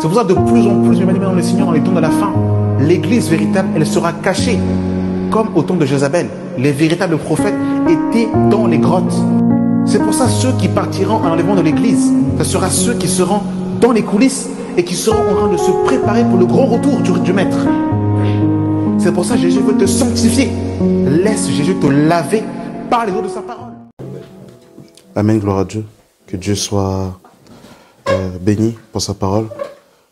C'est pour ça que de plus en plus, bien-aimés dans le Seigneur, dans les temps de la fin, l'église véritable, elle sera cachée. Comme au temps de Jézabel, les véritables prophètes étaient dans les grottes. C'est pour ça ceux qui partiront à l'enlèvement de l'église, ce sera ceux qui seront dans les coulisses et qui seront en train de se préparer pour le grand retour du Maître. C'est pour ça que Jésus veut te sanctifier. Laisse Jésus te laver par les eaux de sa parole. Amen, gloire à Dieu. Que Dieu soit béni pour sa parole.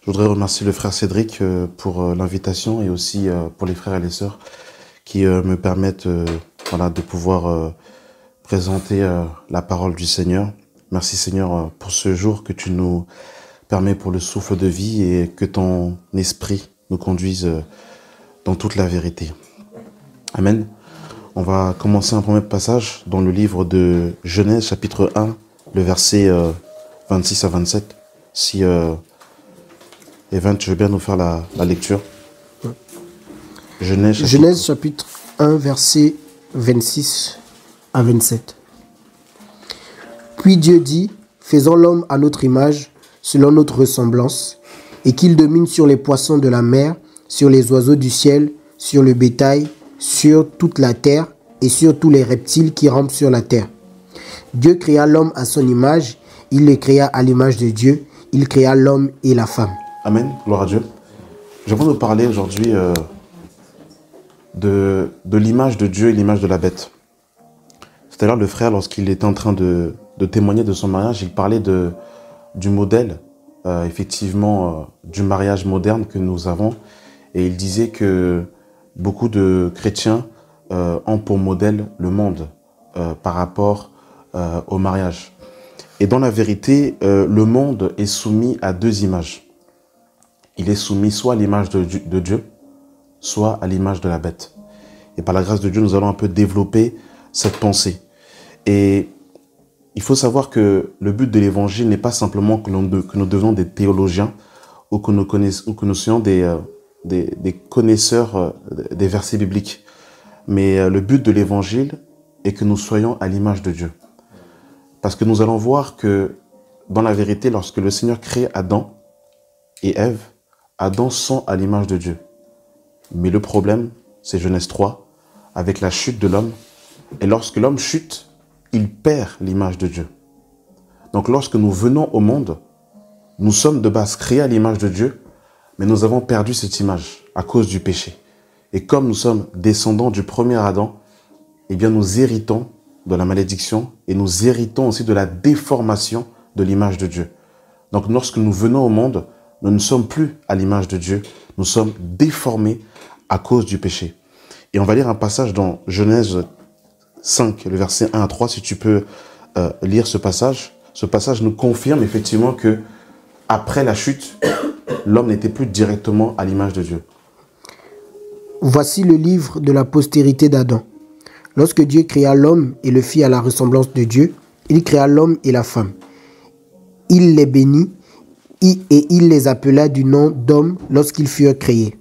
Je voudrais remercier le frère Cédric pour l'invitation et aussi pour les frères et les sœurs qui me permettent voilà, de pouvoir présenter la parole du Seigneur. Merci Seigneur pour ce jour que tu nous permets pour le souffle de vie et que ton esprit nous conduise dans toute la vérité. Amen. On va commencer un premier passage dans le livre de Genèse chapitre 1, le verset 26 à 27. Si Evan, tu veux bien nous faire la lecture. Genèse chapitre 1, verset 26 à 27. Puis Dieu dit, faisons l'homme à notre image, selon notre ressemblance, et qu'il domine sur les poissons de la mer, sur les oiseaux du ciel, sur le bétail, sur toute la terre, et sur tous les reptiles qui rampent sur la terre. Dieu créa l'homme à son image, il le créa à l'image de Dieu, il créa l'homme et la femme. Amen, gloire à Dieu. J'aimerais nous parler aujourd'hui de l'image de Dieu et l'image de la bête. C'est-à-dire le frère, lorsqu'il était en train de témoigner de son mariage, il parlait du modèle, effectivement, du mariage moderne que nous avons. Et il disait que beaucoup de chrétiens ont pour modèle le monde par rapport au mariage. Et dans la vérité, le monde est soumis à deux images. Il est soumis soit à l'image de Dieu, soit à l'image de la bête. Et par la grâce de Dieu, nous allons un peu développer cette pensée. Et il faut savoir que le but de l'évangile n'est pas simplement que nous devenions des théologiens ou que nous soyons des connaisseurs des versets bibliques. Mais le but de l'évangile est que nous soyons à l'image de Dieu. Parce que nous allons voir que dans la vérité, lorsque le Seigneur crée Adam et Ève, Adam sont à l'image de Dieu. Mais le problème, c'est Genèse 3, avec la chute de l'homme. Et lorsque l'homme chute, il perd l'image de Dieu. Donc lorsque nous venons au monde, nous sommes de base créés à l'image de Dieu, mais nous avons perdu cette image à cause du péché. Et comme nous sommes descendants du premier Adam, eh bien nous héritons de la malédiction et nous héritons aussi de la déformation de l'image de Dieu. Donc lorsque nous venons au monde, nous ne sommes plus à l'image de Dieu, nous sommes déformés à cause du péché. Et on va lire un passage dans Genèse 5, le verset 1 à 3, si tu peux lire ce passage. Ce passage nous confirme effectivement que après la chute, l'homme n'était plus directement à l'image de Dieu. Voici le livre de la postérité d'Adam. Lorsque Dieu créa l'homme et le fit à la ressemblance de Dieu, il créa l'homme et la femme. Il les bénit et il les appela du nom d'homme lorsqu'ils furent créés.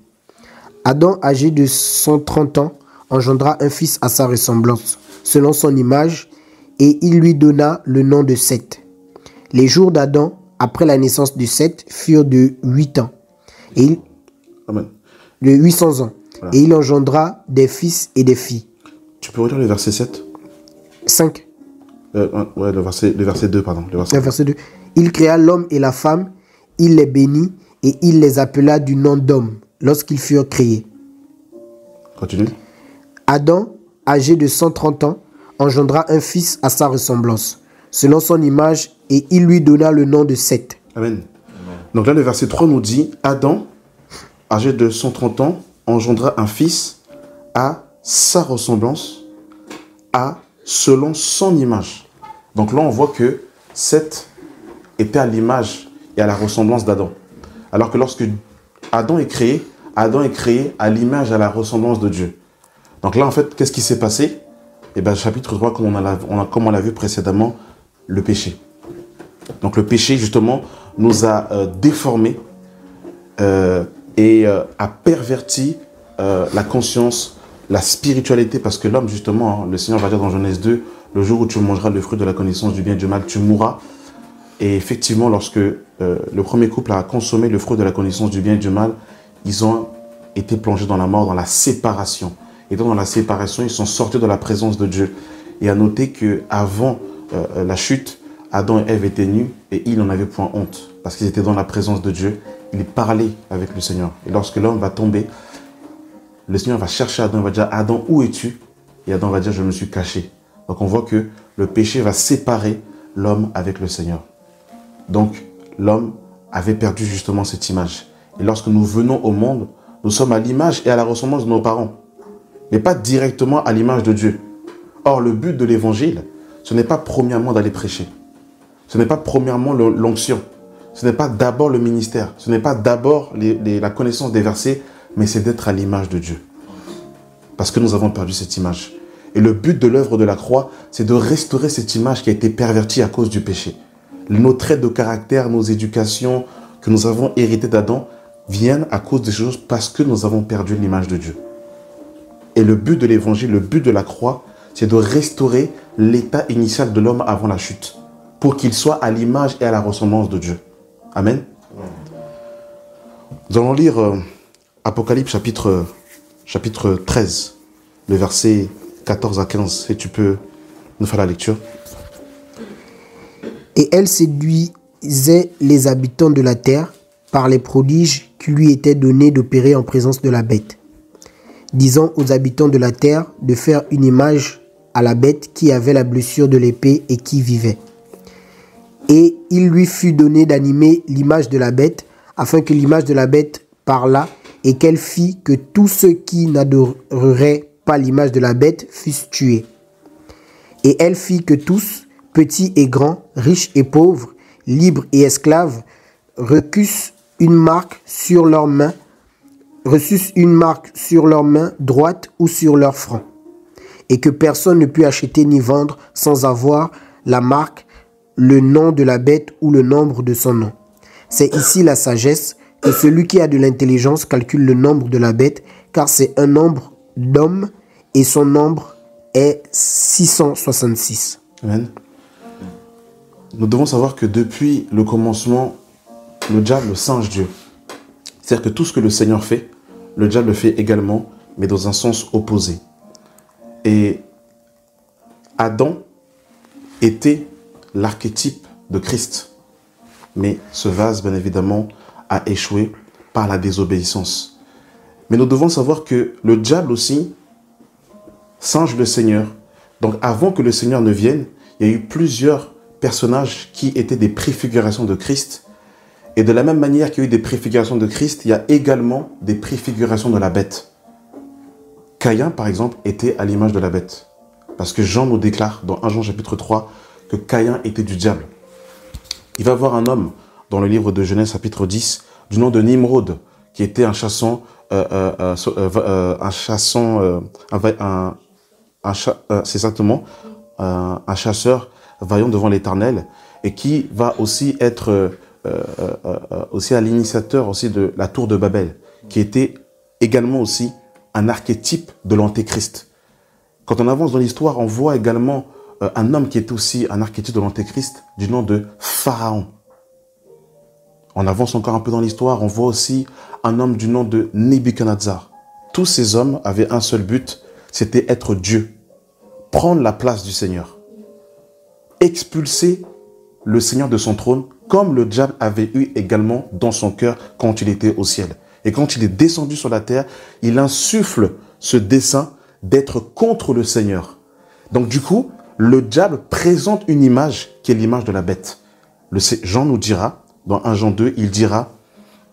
Adam, âgé de 130 ans, engendra un fils à sa ressemblance, selon son image, et il lui donna le nom de Seth. Les jours d'Adam, après la naissance de Seth, furent de 8 ans. Amen. De 800 ans. Voilà. Et il engendra des fils et des filles. Tu peux relire le verset 7 5. Ouais, le verset 2, pardon. Le verset 2. Il créa l'homme et la femme, il les bénit, et il les appela du nom d'homme, lorsqu'ils furent créés. Continue. Adam, âgé de 130 ans, engendra un fils à sa ressemblance, selon son image, et il lui donna le nom de Seth. Amen. Donc là, le verset 3 nous dit, Adam, âgé de 130 ans, engendra un fils à sa ressemblance, selon son image. Donc là, on voit que Seth était à l'image et à la ressemblance d'Adam. Alors que lorsque Adam est créé à l'image et à la ressemblance de Dieu. Donc là, en fait, qu'est-ce qui s'est passé? Eh bien, chapitre 3, comme on l'a vu précédemment, le péché. Donc le péché, justement, nous a déformés et a perverti la conscience, la spiritualité, parce que l'homme, justement, le Seigneur va dire dans Genèse 2, le jour où tu mangeras le fruit de la connaissance du bien et du mal, tu mourras. Et effectivement, lorsque le premier couple a consommé le fruit de la connaissance du bien et du mal, ils ont été plongés dans la mort, dans la séparation. Et donc dans la séparation, ils sont sortis de la présence de Dieu. Et à noter qu'avant la chute, Adam et Ève étaient nus et ils n'en avaient point honte. Parce qu'ils étaient dans la présence de Dieu. Ils parlaient avec le Seigneur. Et lorsque l'homme va tomber, le Seigneur va chercher Adam, il va dire « Adam, où es-tu » Et Adam va dire « Je me suis caché ». Donc on voit que le péché va séparer l'homme avec le Seigneur. Donc l'homme avait perdu justement cette image. Et lorsque nous venons au monde, nous sommes à l'image et à la ressemblance de nos parents, mais pas directement à l'image de Dieu. Or, le but de l'évangile, ce n'est pas premièrement d'aller prêcher. Ce n'est pas premièrement l'onction. Ce n'est pas d'abord le ministère. Ce n'est pas d'abord la connaissance des versets, mais c'est d'être à l'image de Dieu. Parce que nous avons perdu cette image. Et le but de l'œuvre de la croix, c'est de restaurer cette image qui a été pervertie à cause du péché. Nos traits de caractère, nos éducations que nous avons héritées d'Adam viennent à cause des choses parce que nous avons perdu l'image de Dieu. Et le but de l'évangile, le but de la croix, c'est de restaurer l'état initial de l'homme avant la chute, pour qu'il soit à l'image et à la ressemblance de Dieu. Amen. Nous allons lire Apocalypse chapitre 13, le verset 14 à 15, si tu peux nous faire la lecture. Et elle séduisait les habitants de la terre par les prodiges qui lui étaient donnés d'opérer en présence de la bête, disant aux habitants de la terre de faire une image à la bête qui avait la blessure de l'épée et qui vivait. Et il lui fut donné d'animer l'image de la bête, afin que l'image de la bête parlât, et qu'elle fit que tous ceux qui n'adoreraient pas l'image de la bête fussent tués. Et elle fit que tous, petits et grands, riches et pauvres, libres et esclaves, reçussent une marque sur leurs mains droite ou sur leur front, et que personne ne put acheter ni vendre sans avoir la marque, le nom de la bête ou le nombre de son nom. C'est ici la sagesse, que celui qui a de l'intelligence calcule le nombre de la bête, car c'est un nombre d'hommes et son nombre est 666. Amen. Nous devons savoir que depuis le commencement, le diable singe Dieu. C'est-à-dire que tout ce que le Seigneur fait, le diable le fait également, mais dans un sens opposé. Et Adam était l'archétype de Christ. Mais ce vase, bien évidemment, a échoué par la désobéissance. Mais nous devons savoir que le diable aussi singe le Seigneur. Donc avant que le Seigneur ne vienne, il y a eu plusieurs personnages qui étaient des préfigurations de Christ. Et de la même manière qu'il y a eu des préfigurations de Christ, il y a également des préfigurations de la bête. Caïn, par exemple, était à l'image de la bête. Parce que Jean nous déclare dans 1 Jean chapitre 3 que Caïn était du diable. Il va voir un homme dans le livre de Genèse chapitre 10 du nom de Nimrod, qui était un chasseur vaillant devant l'Éternel et qui va aussi être aussi à l'initiateur aussi de la tour de Babel, qui était également aussi un archétype de l'antéchrist. Quand on avance dans l'histoire, on voit également un homme qui était aussi un archétype de l'antéchrist du nom de Pharaon. On avance encore un peu dans l'histoire, on voit aussi un homme du nom de Nebuchadnezzar. Tous ces hommes avaient un seul but, c'était être Dieu, prendre la place du Seigneur, expulser le Seigneur de son trône, comme le diable avait eu également dans son cœur quand il était au ciel. Et quand il est descendu sur la terre, il insuffle ce dessein d'être contre le Seigneur. Donc du coup, le diable présente une image qui est l'image de la bête. Jean nous dira, dans 1 Jean 2, il dira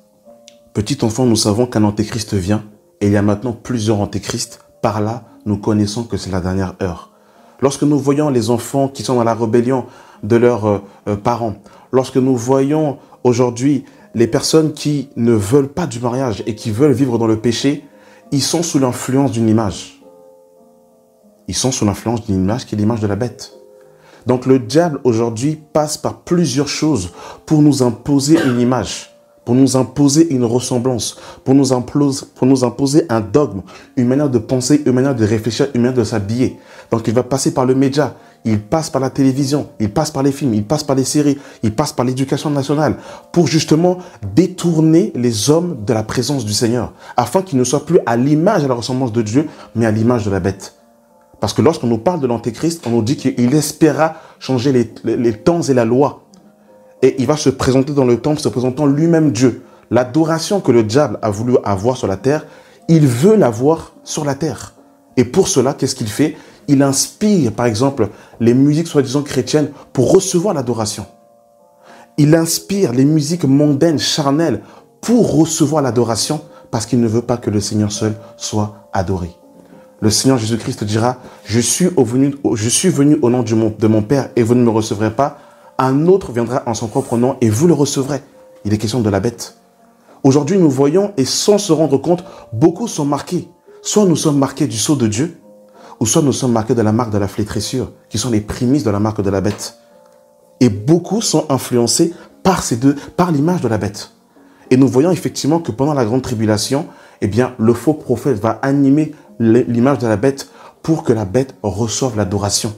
« Petit enfant, nous savons qu'un antéchrist vient, et il y a maintenant plusieurs antéchrists. Par là, nous connaissons que c'est la dernière heure. » Lorsque nous voyons les enfants qui sont dans la rébellion de leurs parents, lorsque nous voyons aujourd'hui les personnes qui ne veulent pas du mariage et qui veulent vivre dans le péché, ils sont sous l'influence d'une image. Ils sont sous l'influence d'une image qui est l'image de la bête. Donc le diable aujourd'hui passe par plusieurs choses pour nous imposer une image, pour nous imposer une ressemblance, pour nous imposer un dogme, une manière de penser, une manière de réfléchir, une manière de s'habiller. Donc il va passer par le média, il passe par la télévision, il passe par les films, il passe par les séries, il passe par l'éducation nationale pour justement détourner les hommes de la présence du Seigneur, afin qu'ils ne soient plus à l'image et à la ressemblance de Dieu, mais à l'image de la bête. Parce que lorsqu'on nous parle de l'Antéchrist, on nous dit qu'il espéra changer les temps et la loi. Et il va se présenter dans le temple, se présentant lui-même Dieu. L'adoration que le diable a voulu avoir sur la terre, il veut l'avoir sur la terre. Et pour cela, qu'est-ce qu'il fait? Il inspire, par exemple, les musiques soi-disant chrétiennes pour recevoir l'adoration. Il inspire les musiques mondaines, charnelles, pour recevoir l'adoration, parce qu'il ne veut pas que le Seigneur seul soit adoré. Le Seigneur Jésus-Christ dira, je suis venu au nom de mon Père et vous ne me recevrez pas. Un autre viendra en son propre nom et vous le recevrez. Il est question de la bête. Aujourd'hui, nous voyons, et sans se rendre compte, beaucoup sont marqués. Soit nous sommes marqués du sceau de Dieu, ou soit nous sommes marqués de la marque de la flétrissure, qui sont les prémices de la marque de la bête. Et beaucoup sont influencés par ces deux, par l'image de la bête. Et nous voyons effectivement que pendant la grande tribulation, eh bien, le faux prophète va animer l'image de la bête pour que la bête reçoive l'adoration.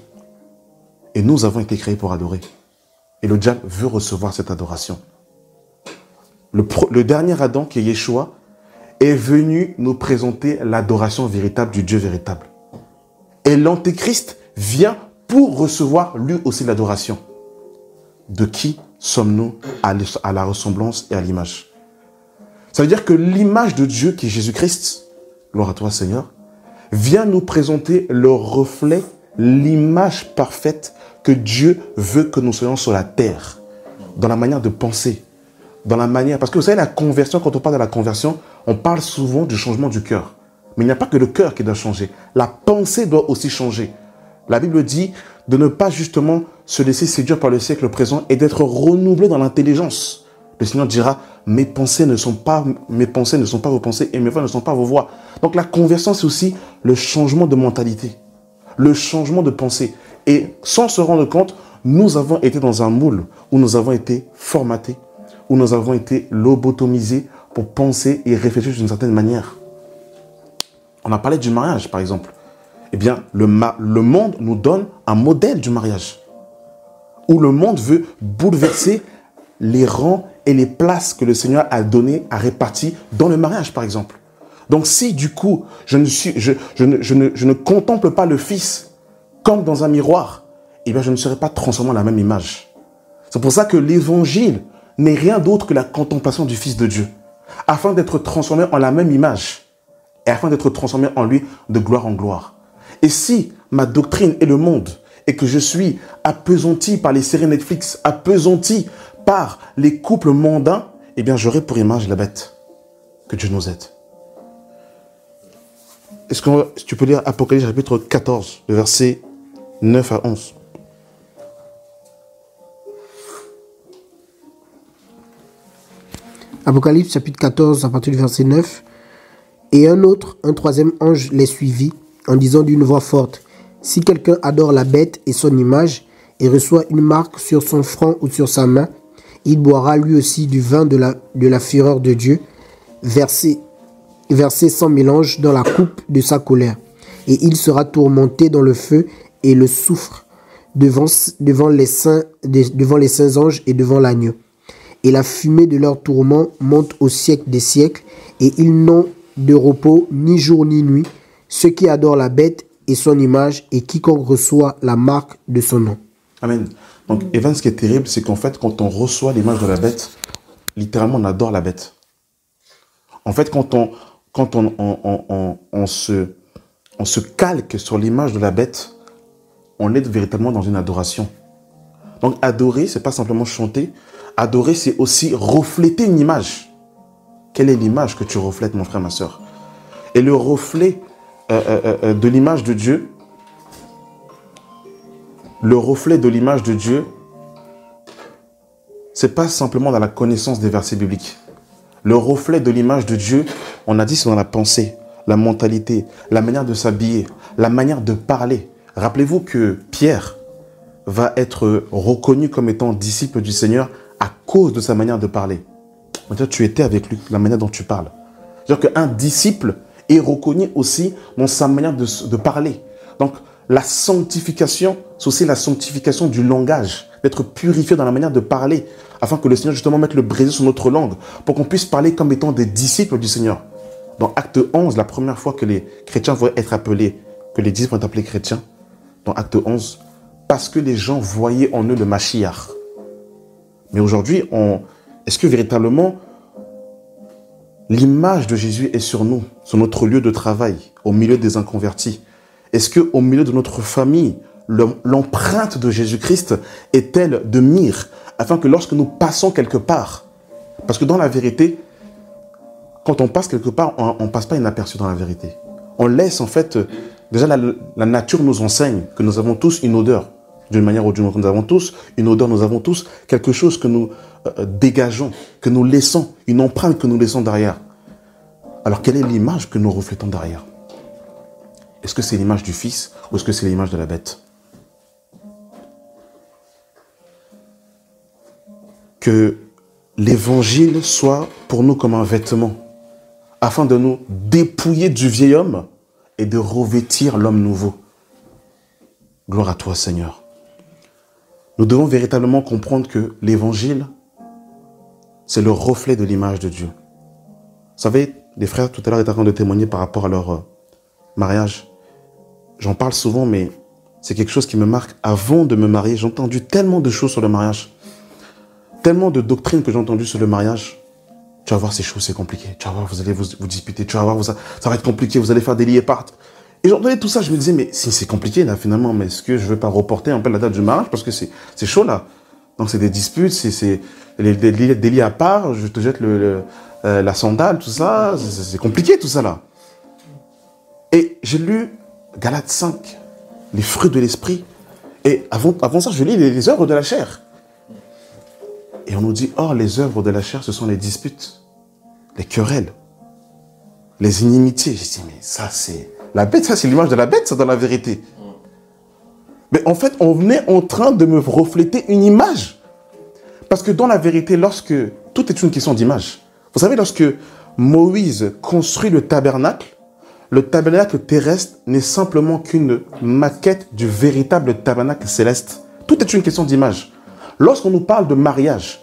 Et nous avons été créés pour adorer. Et le diable veut recevoir cette adoration. Le dernier Adam, qui est Yeshua, est venu nous présenter l'adoration véritable du Dieu véritable. Et l'Antéchrist vient pour recevoir lui aussi l'adoration. De qui sommes-nous à la ressemblance et à l'image? Ça veut dire que l'image de Dieu, qui est Jésus-Christ, gloire à toi Seigneur, vient nous présenter le reflet, l'image parfaite que Dieu veut que nous soyons sur la terre, dans la manière de penser, dans la manière... Parce que vous savez, la conversion, quand on parle de la conversion, on parle souvent du changement du cœur. Mais il n'y a pas que le cœur qui doit changer. La pensée doit aussi changer. La Bible dit de ne pas justement se laisser séduire par le siècle présent et d'être renouvelé dans l'intelligence. Le Seigneur dira, mes pensées ne sont pas vos pensées et mes voix ne sont pas vos voix. Donc la conversion, c'est aussi le changement de mentalité, le changement de pensée. Et sans se rendre compte, nous avons été dans un moule où nous avons été formatés, où nous avons été lobotomisés pour penser et réfléchir d'une certaine manière. On a parlé du mariage, par exemple. Eh bien, le monde nous donne un modèle du mariage, où le monde veut bouleverser les rangs et les places que le Seigneur a données, a réparties dans le mariage, par exemple. Donc, si du coup, je ne contemple pas le Fils comme dans un miroir, eh bien, je ne serai pas transformé en la même image. C'est pour ça que l'Évangile n'est rien d'autre que la contemplation du Fils de Dieu, afin d'être transformé en la même image et afin d'être transformé en lui de gloire en gloire. Et si ma doctrine est le monde et que je suis appesanti par les séries Netflix, appesanti par les couples mondains, eh bien, j'aurai pour image la bête. Que Dieu nous aide. Est-ce que tu peux lire Apocalypse chapitre 14, le verset 9 à 11. Apocalypse chapitre 14, à partir du verset 9. Et un troisième ange les suivit, en disant d'une voix forte, « Si quelqu'un adore la bête et son image, et reçoit une marque sur son front ou sur sa main, il boira lui aussi du vin de la fureur de Dieu, versé sans mélange dans la coupe de sa colère. Et il sera tourmenté dans le feu et le soufre devant les saints anges et devant l'agneau. Et la fumée de leur tourment monte au siècle des siècles, et ils n'ont de repos ni jour ni nuit, ceux qui adorent la bête et son image, et quiconque reçoit la marque de son nom. » Amen. Donc, Evan, ce qui est terrible, c'est qu'en fait, quand on reçoit l'image de la bête, littéralement, on adore la bête. En fait, quand on se calque sur l'image de la bête, on est véritablement dans une adoration. Donc, adorer, c'est pas simplement chanter. Adorer, c'est aussi refléter une image. Quelle est l'image que tu reflètes, mon frère, ma soeur? Et le reflet de l'image de Dieu, c'est pas simplement dans la connaissance des versets bibliques. Le reflet de l'image de Dieu, on a dit, c'est dans la pensée, la mentalité, la manière de s'habiller, la manière de parler. Rappelez-vous que Pierre va être reconnu comme étant disciple du Seigneur à cause de sa manière de parler. On va dire, tu étais avec lui, la manière dont tu parles. C'est-à-dire qu'un disciple est reconnu aussi dans sa manière de parler. Donc, la sanctification, c'est aussi la sanctification du langage, d'être purifié dans la manière de parler, afin que le Seigneur justement mette le brésil sur notre langue, pour qu'on puisse parler comme étant des disciples du Seigneur. Dans Acte 11, la première fois que les chrétiens vont être appelés, que les disciples vont être appelés chrétiens, dans Acte 11, parce que les gens voyaient en eux le Mashiach. Mais aujourd'hui, est-ce que véritablement l'image de Jésus est sur nous, sur notre lieu de travail, au milieu des inconvertis? Est-ce qu'au milieu de notre famille, l'empreinte de Jésus-Christ est-elle de mire, afin que lorsque nous passons quelque part, parce que dans la vérité, quand on passe quelque part, on ne passe pas inaperçu dans la vérité. On laisse en fait, déjà la nature nous enseigne que nous avons tous une odeur, d'une manière ou d'une autre. Nous avons tous une odeur, nous avons tous quelque chose que nous dégageons, que nous laissons, une empreinte que nous laissons derrière. Alors quelle est l'image que nous reflétons derrière? Est-ce que c'est l'image du Fils ou est-ce que c'est l'image de la bête? Que l'évangile soit pour nous comme un vêtement, afin de nous dépouiller du vieil homme et de revêtir l'homme nouveau. Gloire à toi, Seigneur. Nous devons véritablement comprendre que l'évangile, c'est le reflet de l'image de Dieu. Vous savez, les frères tout à l'heure étaient en train de témoigner par rapport à leur mariage. J'en parle souvent, mais c'est quelque chose qui me marque. Avant de me marier, j'ai entendu tellement de choses sur le mariage. Tellement de doctrines que j'ai entendues sur le mariage. Tu vas voir, c'est chaud, c'est compliqué. Tu vas voir, vous allez vous disputer. Tu vas voir, ça va être compliqué. Vous allez faire des liés parts. Et j'entendais tout ça, je me disais, mais si c'est compliqué là finalement, mais est-ce que je ne vais pas reporter un peu la date du mariage parce que c'est chaud là. Donc c'est des disputes, c'est des liés à part, je te jette la sandale, tout ça, c'est compliqué tout ça là. Et j'ai lu Galates 5, les fruits de l'esprit. Et avant ça, je lis les œuvres de la chair. Et on nous dit, oh, les œuvres de la chair, ce sont les disputes, les querelles, les inimitiés. J'ai dit, mais ça c'est... La bête, ça c'est l'image de la bête, ça dans la vérité. Mais en fait, on est en train de me refléter une image. Parce que dans la vérité, lorsque... Tout est une question d'image. Vous savez, lorsque Moïse construit le tabernacle terrestre n'est simplement qu'une maquette du véritable tabernacle céleste. Tout est une question d'image. Lorsqu'on nous parle de mariage,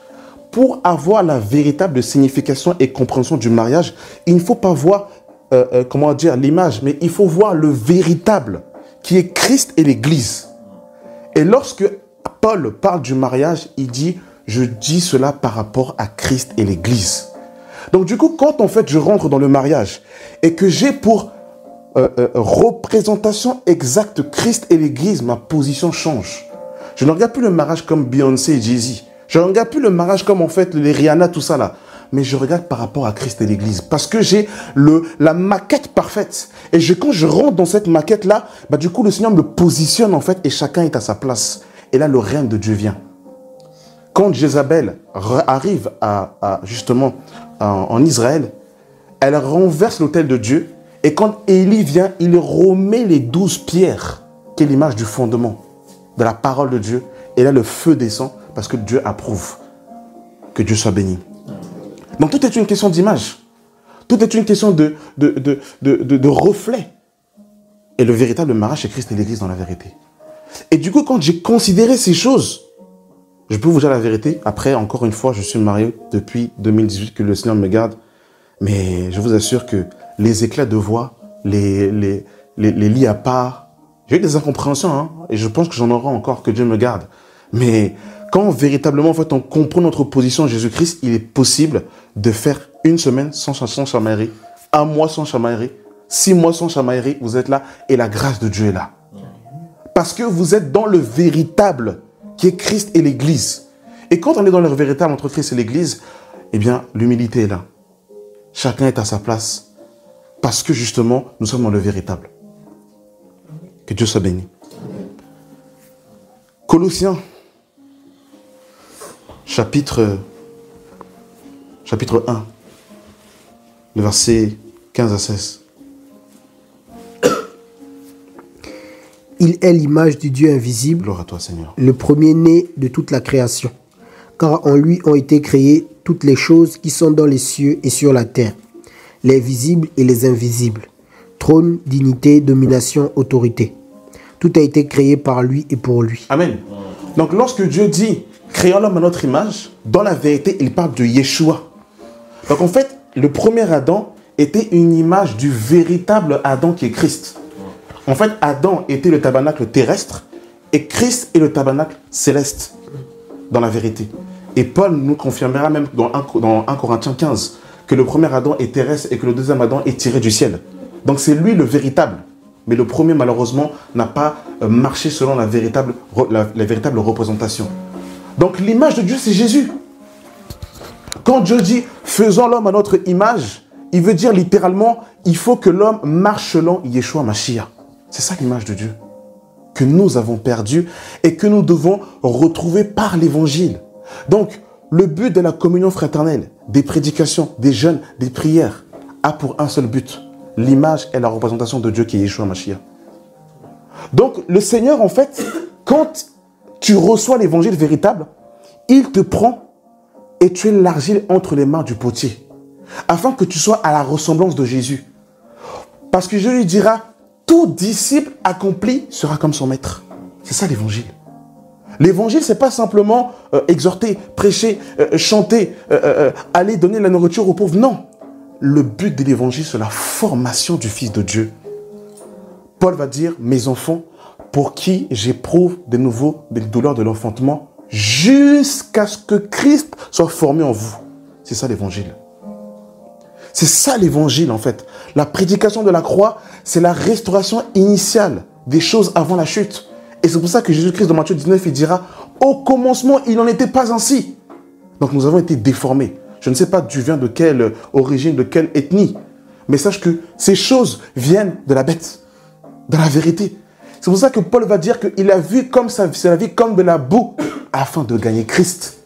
pour avoir la véritable signification et compréhension du mariage, il ne faut pas voir, comment dire, l'image, mais il faut voir le véritable, qui est Christ et l'Église. Et lorsque Paul parle du mariage, il dit, je dis cela par rapport à Christ et l'Église. Donc du coup, quand en fait je rentre dans le mariage et que j'ai pour représentation exacte Christ et l'Église, ma position change. Je ne regarde plus le mariage comme Beyoncé et Jay-Z. Je ne regarde plus le mariage comme en fait les Rihanna, tout ça là. Mais je regarde par rapport à Christ et l'Église. Parce que j'ai la maquette parfaite. Et quand je rentre dans cette maquette-là, bah, du coup, le Seigneur me positionne en fait et chacun est à sa place. Et là, le règne de Dieu vient. Quand Jézabel arrive justement en Israël, elle renverse l'autel de Dieu. Et quand Élie vient, il remet les 12 pierres, qui est l'image du fondement de la parole de Dieu. Et là, le feu descend parce que Dieu approuve. Que Dieu soit béni. Donc, tout est une question d'image. Tout est une question de reflet. Et le véritable mariage, c'est Christ et l'Église dans la vérité. Et du coup, quand j'ai considéré ces choses, je peux vous dire la vérité. Après, encore une fois, je suis marié depuis 2018, que le Seigneur me garde. Mais je vous assure que les éclats de voix, les lits à part, j'ai eu des incompréhensions, hein, et je pense que j'en aurai encore, que Dieu me garde. Mais quand véritablement en fait, on comprend notre position en Jésus-Christ, il est possible de faire une semaine sans chamaillerie, un mois sans chamaillerie, 6 mois sans chamaillerie, vous êtes là, et la grâce de Dieu est là. Parce que vous êtes dans le véritable, qui est Christ et l'Église. Et quand on est dans le véritable entre Christ et l'Église, eh bien, l'humilité est là. Chacun est à sa place. Parce que justement, nous sommes dans le véritable. Que Dieu soit béni. Colossiens, chapitre 1, le verset 15 à 16. Il est l'image du Dieu invisible, Gloire à toi, Seigneur. Le premier-né de toute la création. Car en lui ont été créées toutes les choses qui sont dans les cieux et sur la terre, les visibles et les invisibles, trône, dignité, domination, autorité. Tout a été créé par lui et pour lui. Amen. Donc lorsque Dieu dit « créons l'homme à notre image », dans la vérité, il parle de Yeshua. Donc en fait, le premier Adam était une image du véritable Adam qui est Christ. En fait, Adam était le tabernacle terrestre et Christ est le tabernacle céleste, dans la vérité. Et Paul nous confirmera même dans 1 Corinthiens 15 que le premier Adam est terrestre et que le deuxième Adam est tiré du ciel. Donc c'est lui le véritable. Mais le premier, malheureusement, n'a pas marché selon la véritable représentation. Donc l'image de Dieu, c'est Jésus. Quand Dieu dit « faisons l'homme à notre image », il veut dire littéralement « il faut que l'homme marche selon Yeshua Mashiach ». C'est ça l'image de Dieu que nous avons perdu et que nous devons retrouver par l'évangile. Donc, le but de la communion fraternelle, des prédications, des jeûnes, des prières, a pour un seul but. L'image et la représentation de Dieu qui est Yeshua Mashiach. Donc, le Seigneur, en fait, quand tu reçois l'évangile véritable, il te prend et tu es l'argile entre les mains du potier, afin que tu sois à la ressemblance de Jésus. Parce que Jésus lui dira, tout disciple accompli sera comme son maître. C'est ça l'évangile. L'évangile, ce n'est pas simplement exhorter, prêcher, chanter, aller donner la nourriture aux pauvres. Non. Le but de l'évangile, c'est la formation du Fils de Dieu. Paul va dire, mes enfants, pour qui j'éprouve de nouveau des douleurs de l'enfantement, jusqu'à ce que Christ soit formé en vous. C'est ça l'évangile. C'est ça l'évangile en fait. La prédication de la croix, c'est la restauration initiale des choses avant la chute. Et c'est pour ça que Jésus-Christ dans Matthieu 19, il dira, au commencement, il n'en était pas ainsi. Donc nous avons été déformés. Je ne sais pas tu viens de quelle origine, de quelle ethnie, mais sache que ces choses viennent de la bête, de la vérité. C'est pour ça que Paul va dire qu'il a vu comme sa vie comme de la boue afin de gagner Christ.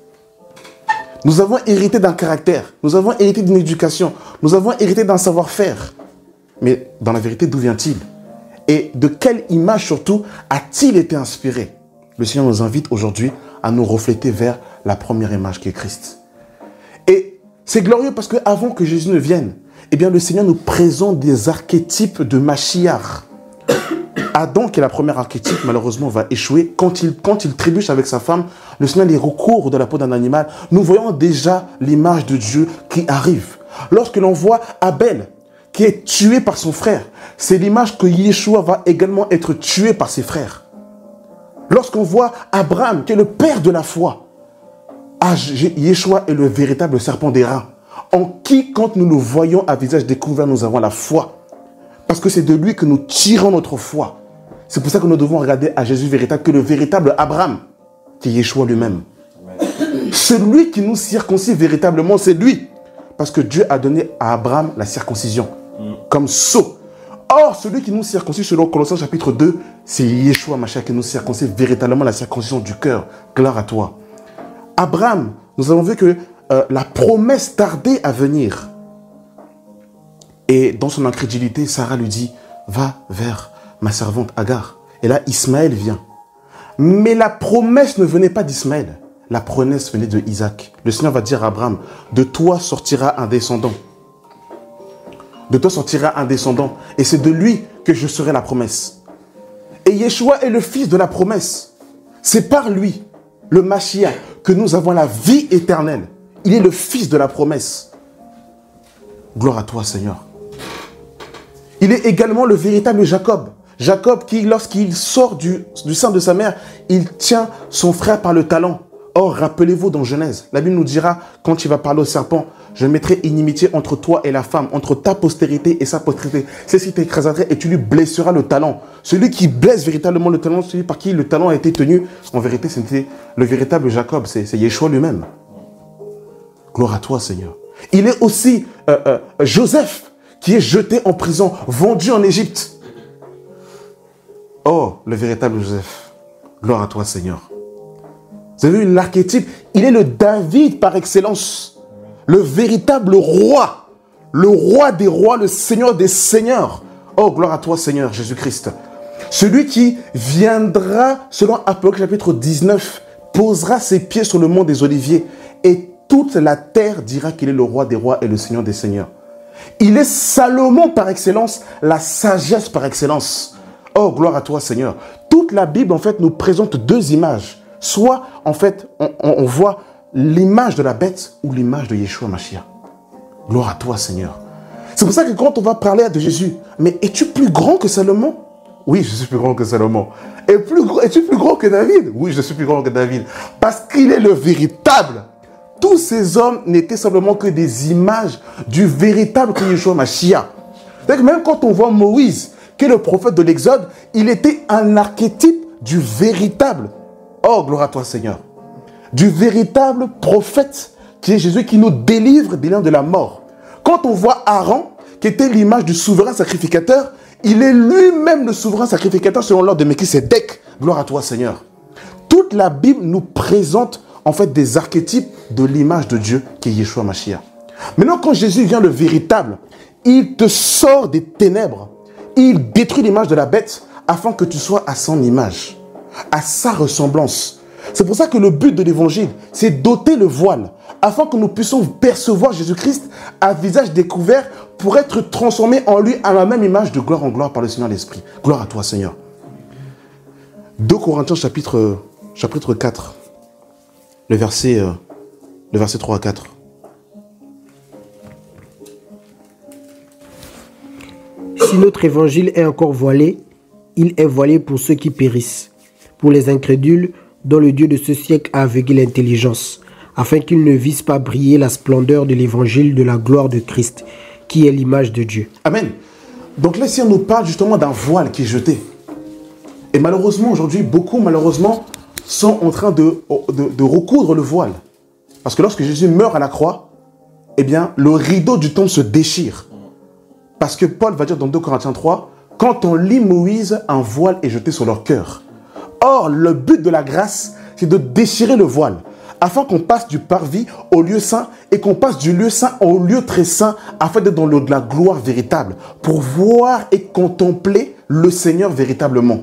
Nous avons hérité d'un caractère, nous avons hérité d'une éducation, nous avons hérité d'un savoir-faire. Mais dans la vérité, d'où vient-il? Et de quelle image surtout a-t-il été inspiré? Le Seigneur nous invite aujourd'hui à nous refléter vers la première image qui est Christ. Et c'est glorieux parce qu'avant que Jésus ne vienne, eh bien le Seigneur nous présente des archétypes de Mashiach. Adam, qui est la première archétype, malheureusement, va échouer. Quand il trébuche avec sa femme, le Seigneur les recourt de la peau d'un animal. Nous voyons déjà l'image de Dieu qui arrive. Lorsque l'on voit Abel, qui est tué par son frère, c'est l'image que Yeshua va également être tué par ses frères. Lorsqu'on voit Abraham, qui est le père de la foi, Yeshua est le véritable serpent d'airain, en qui, quand nous le voyons à visage découvert, nous avons la foi. Parce que c'est de lui que nous tirons notre foi. C'est pour ça que nous devons regarder à Jésus véritable, que le véritable Abraham, qui est Yeshua lui-même. Celui qui nous circoncit véritablement, c'est lui. Parce que Dieu a donné à Abraham la circoncision, comme sceau. Or, celui qui nous circoncit, selon Colossiens chapitre 2, c'est Yeshua Mashiach qui nous circoncit véritablement la circoncision du cœur. Gloire à toi. Abraham, nous avons vu que la promesse tardait à venir. Et dans son incrédulité, Sarah lui dit, va vers ma servante Agar. Et là, Ismaël vient. Mais la promesse ne venait pas d'Ismaël. La promesse venait de Isaac. Le Seigneur va dire à Abraham, de toi sortira un descendant. De toi sortira un descendant. Et c'est de lui que je serai la promesse. Et Yeshua est le fils de la promesse. C'est par lui, le Mashiach, que nous avons la vie éternelle. Il est le fils de la promesse. Gloire à toi, Seigneur. Il est également le véritable Jacob. Jacob qui, lorsqu'il sort du sein de sa mère, il tient son frère par le talon. Or, rappelez-vous dans Genèse, la Bible nous dira, quand il va parler au serpent, je mettrai inimitié entre toi et la femme, entre ta postérité et sa postérité. C'est ce qui t'écraserait et tu lui blesseras le talon. Celui qui blesse véritablement le talon, celui par qui le talon a été tenu, en vérité, c'était le véritable Jacob, c'est Yeshua lui-même. Gloire à toi, Seigneur. Il est aussi Joseph, qui est jeté en prison, vendu en Égypte. Oh, le véritable Joseph. Gloire à toi, Seigneur. Vous avez vu l'archétype? Il est le David par excellence. Le véritable roi. Le roi des rois, le Seigneur des seigneurs. Oh, gloire à toi, Seigneur Jésus-Christ. Celui qui viendra, selon Apocalypse chapitre 19, posera ses pieds sur le mont des Oliviers et toute la terre dira qu'il est le roi des rois et le Seigneur des seigneurs. Il est Salomon par excellence, la sagesse par excellence. Oh, gloire à toi, Seigneur. toute la Bible, en fait, nous présente deux images. Soit, en fait, on voit l'image de la bête ou l'image de Yeshua Mashiach. Gloire à toi, Seigneur. C'est pour ça que quand on va parler de Jésus, mais es-tu plus grand que Salomon? Oui, je suis plus grand que Salomon. Es-tu plus grand que David? Oui, je suis plus grand que David. Parce qu'il est le véritable. Tous ces hommes n'étaient simplement que des images du véritable que Yeshua Mashiach. C'est-à-dire que même quand on voit Moïse, qui est le prophète de l'Exode, il était un archétype du véritable. Oh, gloire à toi, Seigneur. Du véritable prophète qui est Jésus, qui nous délivre des liens de la mort. Quand on voit Aaron, qui était l'image du souverain sacrificateur, il est lui-même le souverain sacrificateur selon l'ordre de Melchisédek. Gloire à toi, Seigneur. Toute la Bible nous présente en fait des archétypes de l'image de Dieu qui est Yeshua Mashiach. Maintenant, quand Jésus vient le véritable, il te sort des ténèbres. Il détruit l'image de la bête afin que tu sois à son image, à sa ressemblance. C'est pour ça que le but de l'évangile, c'est d'ôter le voile afin que nous puissions percevoir Jésus-Christ à visage découvert pour être transformés en lui à la même image de gloire en gloire par le Seigneur l'Esprit. Gloire à toi, Seigneur. 2 Corinthiens chapitre 4, le verset 3 à 4. Si notre évangile est encore voilé, il est voilé pour ceux qui périssent, pour les incrédules dont le Dieu de ce siècle a aveuglé l'intelligence, afin qu'ils ne visent pas briller la splendeur de l'évangile de la gloire de Christ, qui est l'image de Dieu. Amen. Donc là, ici, on nous parle justement d'un voile qui est jeté. Et malheureusement, aujourd'hui, beaucoup, malheureusement, sont en train de recoudre le voile. Parce que lorsque Jésus meurt à la croix, eh bien, le rideau du temple se déchire. Parce que Paul va dire dans 2 Corinthiens 3, quand on lit Moïse, un voile est jeté sur leur cœur. Or, le but de la grâce, c'est de déchirer le voile, afin qu'on passe du parvis au lieu saint et qu'on passe du lieu saint au lieu très saint, afin d'être dans la gloire véritable, pour voir et contempler le Seigneur véritablement.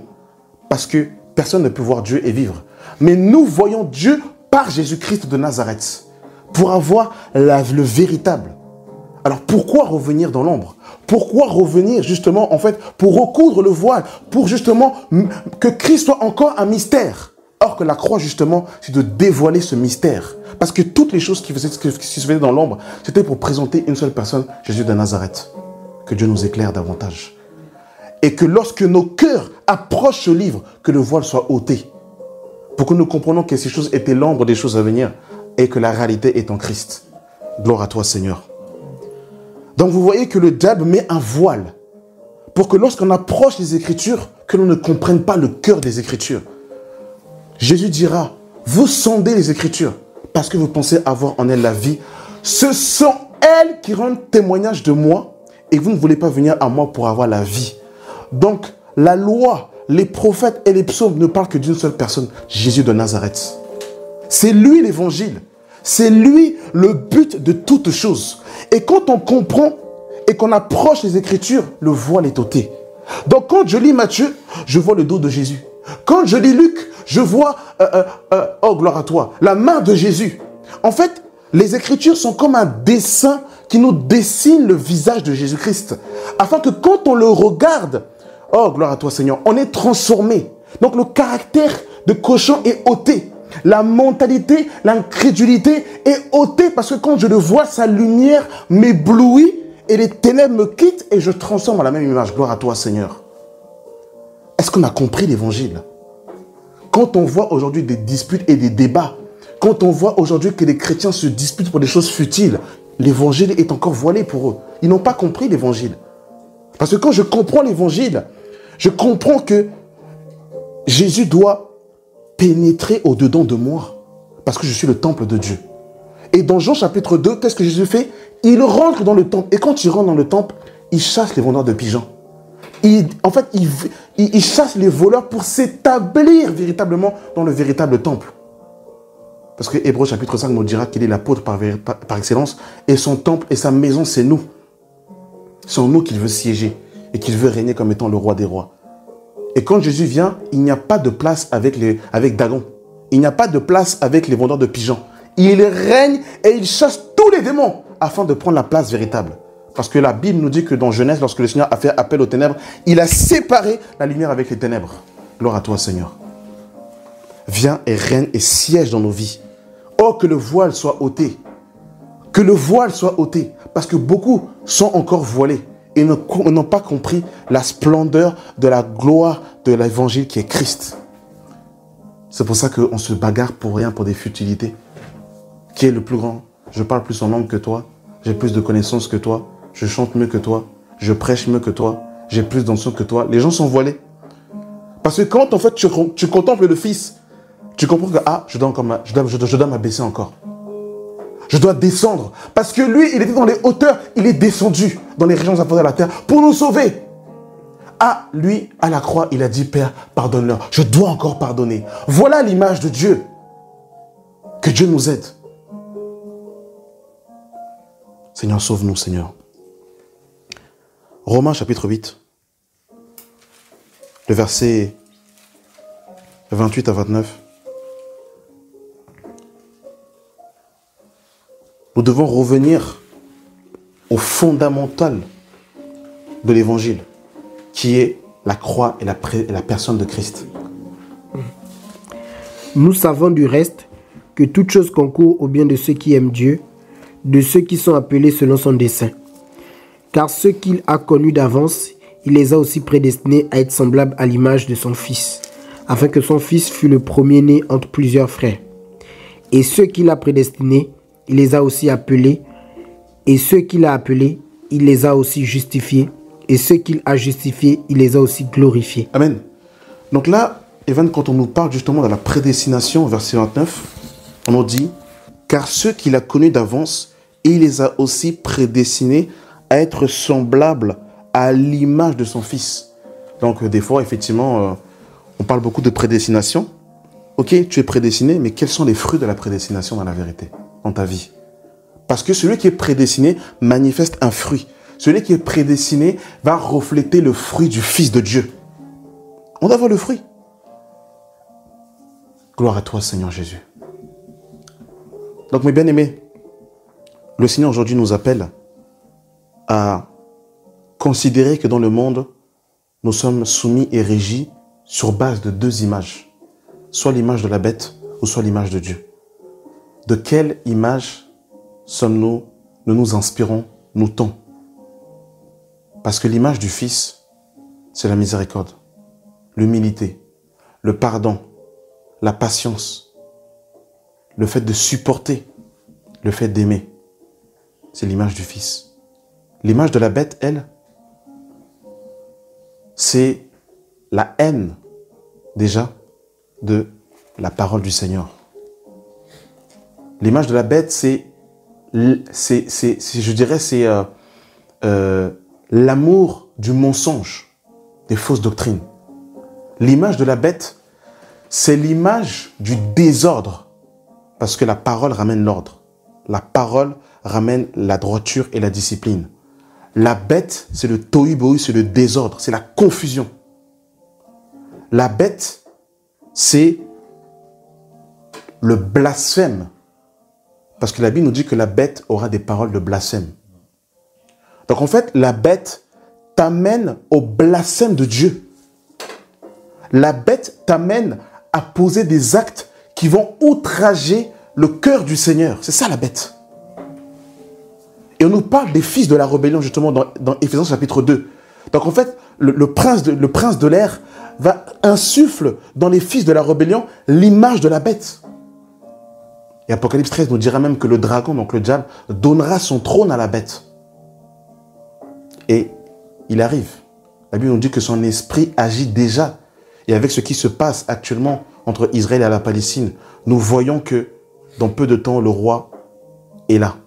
Parce que personne ne peut voir Dieu et vivre. Mais nous voyons Dieu par Jésus-Christ de Nazareth, pour avoir le véritable. Alors pourquoi revenir dans l'ombre? Pourquoi revenir justement, en fait, pour recoudre le voile, pour justement que Christ soit encore un mystère? Or que la croix, justement, c'est de dévoiler ce mystère. Parce que toutes les choses qui se faisaient dans l'ombre, c'était pour présenter une seule personne, Jésus de Nazareth. Que Dieu nous éclaire davantage. Et que lorsque nos cœurs approchent ce livre, que le voile soit ôté. Pour que nous comprenions que ces choses étaient l'ombre des choses à venir et que la réalité est en Christ. Gloire à toi, Seigneur. Donc vous voyez que le diable met un voile pour que lorsqu'on approche les Écritures, que l'on ne comprenne pas le cœur des Écritures. Jésus dira, vous sondez les Écritures parce que vous pensez avoir en elles la vie. Ce sont elles qui rendent témoignage de moi et vous ne voulez pas venir à moi pour avoir la vie. Donc la loi, les prophètes et les psaumes ne parlent que d'une seule personne, Jésus de Nazareth. C'est lui l'évangile. C'est lui le but de toutes choses. Et quand on comprend et qu'on approche les Écritures, le voile est ôté. Donc quand je lis Matthieu, je vois le dos de Jésus. Quand je lis Luc, je vois, oh gloire à toi, la main de Jésus. En fait, les Écritures sont comme un dessin qui nous dessine le visage de Jésus-Christ. Afin que quand on le regarde, oh gloire à toi Seigneur, on est transformé. Donc le caractère de cochon est ôté. La mentalité, l'incrédulité est ôtée parce que quand je le vois, sa lumière m'éblouit et les ténèbres me quittent et je transforme à la même image. Gloire à toi, Seigneur. Est-ce qu'on a compris l'évangile? Quand on voit aujourd'hui des disputes et des débats, quand on voit aujourd'hui que les chrétiens se disputent pour des choses futiles, l'évangile est encore voilé pour eux. Ils n'ont pas compris l'évangile. Parce que quand je comprends l'évangile, je comprends que Jésus doit pénétrer au-dedans de moi, parce que je suis le temple de Dieu. Et dans Jean chapitre 2, qu'est-ce que Jésus fait? Il rentre dans le temple, et quand il rentre dans le temple, il chasse les vendeurs de pigeons. En fait, il chasse les voleurs pour s'établir véritablement dans le véritable temple. Parce que Hébreux chapitre 5 nous dira qu'il est l'apôtre par excellence, et son temple et sa maison, c'est nous. C'est en nous qu'il veut siéger, et qu'il veut régner comme étant le roi des rois. Et quand Jésus vient, il n'y a pas de place avec Dagon. Il n'y a pas de place avec les vendeurs de pigeons. Il règne et il chasse tous les démons afin de prendre la place véritable. Parce que la Bible nous dit que dans Genèse, lorsque le Seigneur a fait appel aux ténèbres, il a séparé la lumière avec les ténèbres. Gloire à toi, Seigneur. Viens et règne et siège dans nos vies. Oh, que le voile soit ôté. Que le voile soit ôté. Parce que beaucoup sont encore voilés et n'ont pas compris la splendeur de la gloire de l'évangile qui est Christ. C'est pour ça qu'on se bagarre pour rien, pour des futilités. Qui est le plus grand? Je parle plus en langue que toi. J'ai plus de connaissances que toi. Je chante mieux que toi. Je prêche mieux que toi. J'ai plus d'onction que toi. Les gens sont voilés. Parce que quand en fait tu contemples le Fils, tu comprends que je dois m'abaisser encore. Je dois descendre. Parce que lui, il était dans les hauteurs. Il est descendu dans les régions inférieures de la terre pour nous sauver. Lui, à la croix, il a dit, Père, pardonne-leur. Je dois encore pardonner. Voilà l'image de Dieu. Que Dieu nous aide. Seigneur, sauve-nous, Seigneur. Romains chapitre 8, le verset 28 à 29. Nous devons revenir au fondamental de l'évangile, qui est la croix et la personne de Christ. Nous savons du reste que toute chose concourt au bien de ceux qui aiment Dieu, de ceux qui sont appelés selon son dessein. Car ceux qu'il a connus d'avance, il les a aussi prédestinés à être semblables à l'image de son Fils, afin que son Fils fût le premier-né entre plusieurs frères. Et ceux qu'il a prédestinés, il les a aussi appelés, et ceux qu'il a appelés, il les a aussi justifiés, et ceux qu'il a justifiés, il les a aussi glorifiés. Amen. Donc là, Evan, quand on nous parle justement de la prédestination, verset 29, on nous dit, car ceux qu'il a connus d'avance, il les a aussi prédestinés à être semblables à l'image de son Fils. Donc des fois, effectivement, on parle beaucoup de prédestination. Ok, tu es prédestiné, mais quels sont les fruits de la prédestination dans la vérité, dans ta vie? Parce que celui qui est prédestiné manifeste un fruit. Celui qui est prédestiné va refléter le fruit du Fils de Dieu. On doit voir le fruit. Gloire à toi, Seigneur Jésus. Donc, mes bien-aimés, le Seigneur aujourd'hui nous appelle à considérer que dans le monde, nous sommes soumis et régis sur base de deux images. Soit l'image de la bête, ou soit l'image de Dieu. De quelle image sommes-nous, nous inspirons, nous tons? Parce que l'image du Fils, c'est la miséricorde, l'humilité, le pardon, la patience, le fait de supporter, le fait d'aimer. C'est l'image du Fils. L'image de la bête, elle, c'est la haine, déjà, de la parole du Seigneur. L'image de la bête, c'est l'amour du mensonge, des fausses doctrines. L'image de la bête, c'est l'image du désordre, parce que la parole ramène l'ordre. La parole ramène la droiture et la discipline. La bête, c'est le tohu-bohu, c'est le désordre, c'est la confusion. La bête, c'est le blasphème. Parce que la Bible nous dit que la bête aura des paroles de blasphème. Donc en fait, la bête t'amène au blasphème de Dieu. La bête t'amène à poser des actes qui vont outrager le cœur du Seigneur. C'est ça la bête. Et on nous parle des fils de la rébellion justement dans Éphésiens chapitre 2. Donc en fait, le prince de l'air va insuffle dans les fils de la rébellion l'image de la bête. Et Apocalypse 13 nous dira même que le dragon, donc le diable, donnera son trône à la bête. Et il arrive. La Bible nous dit que son esprit agit déjà. Et avec ce qui se passe actuellement entre Israël et la Palestine, nous voyons que dans peu de temps, le roi est là.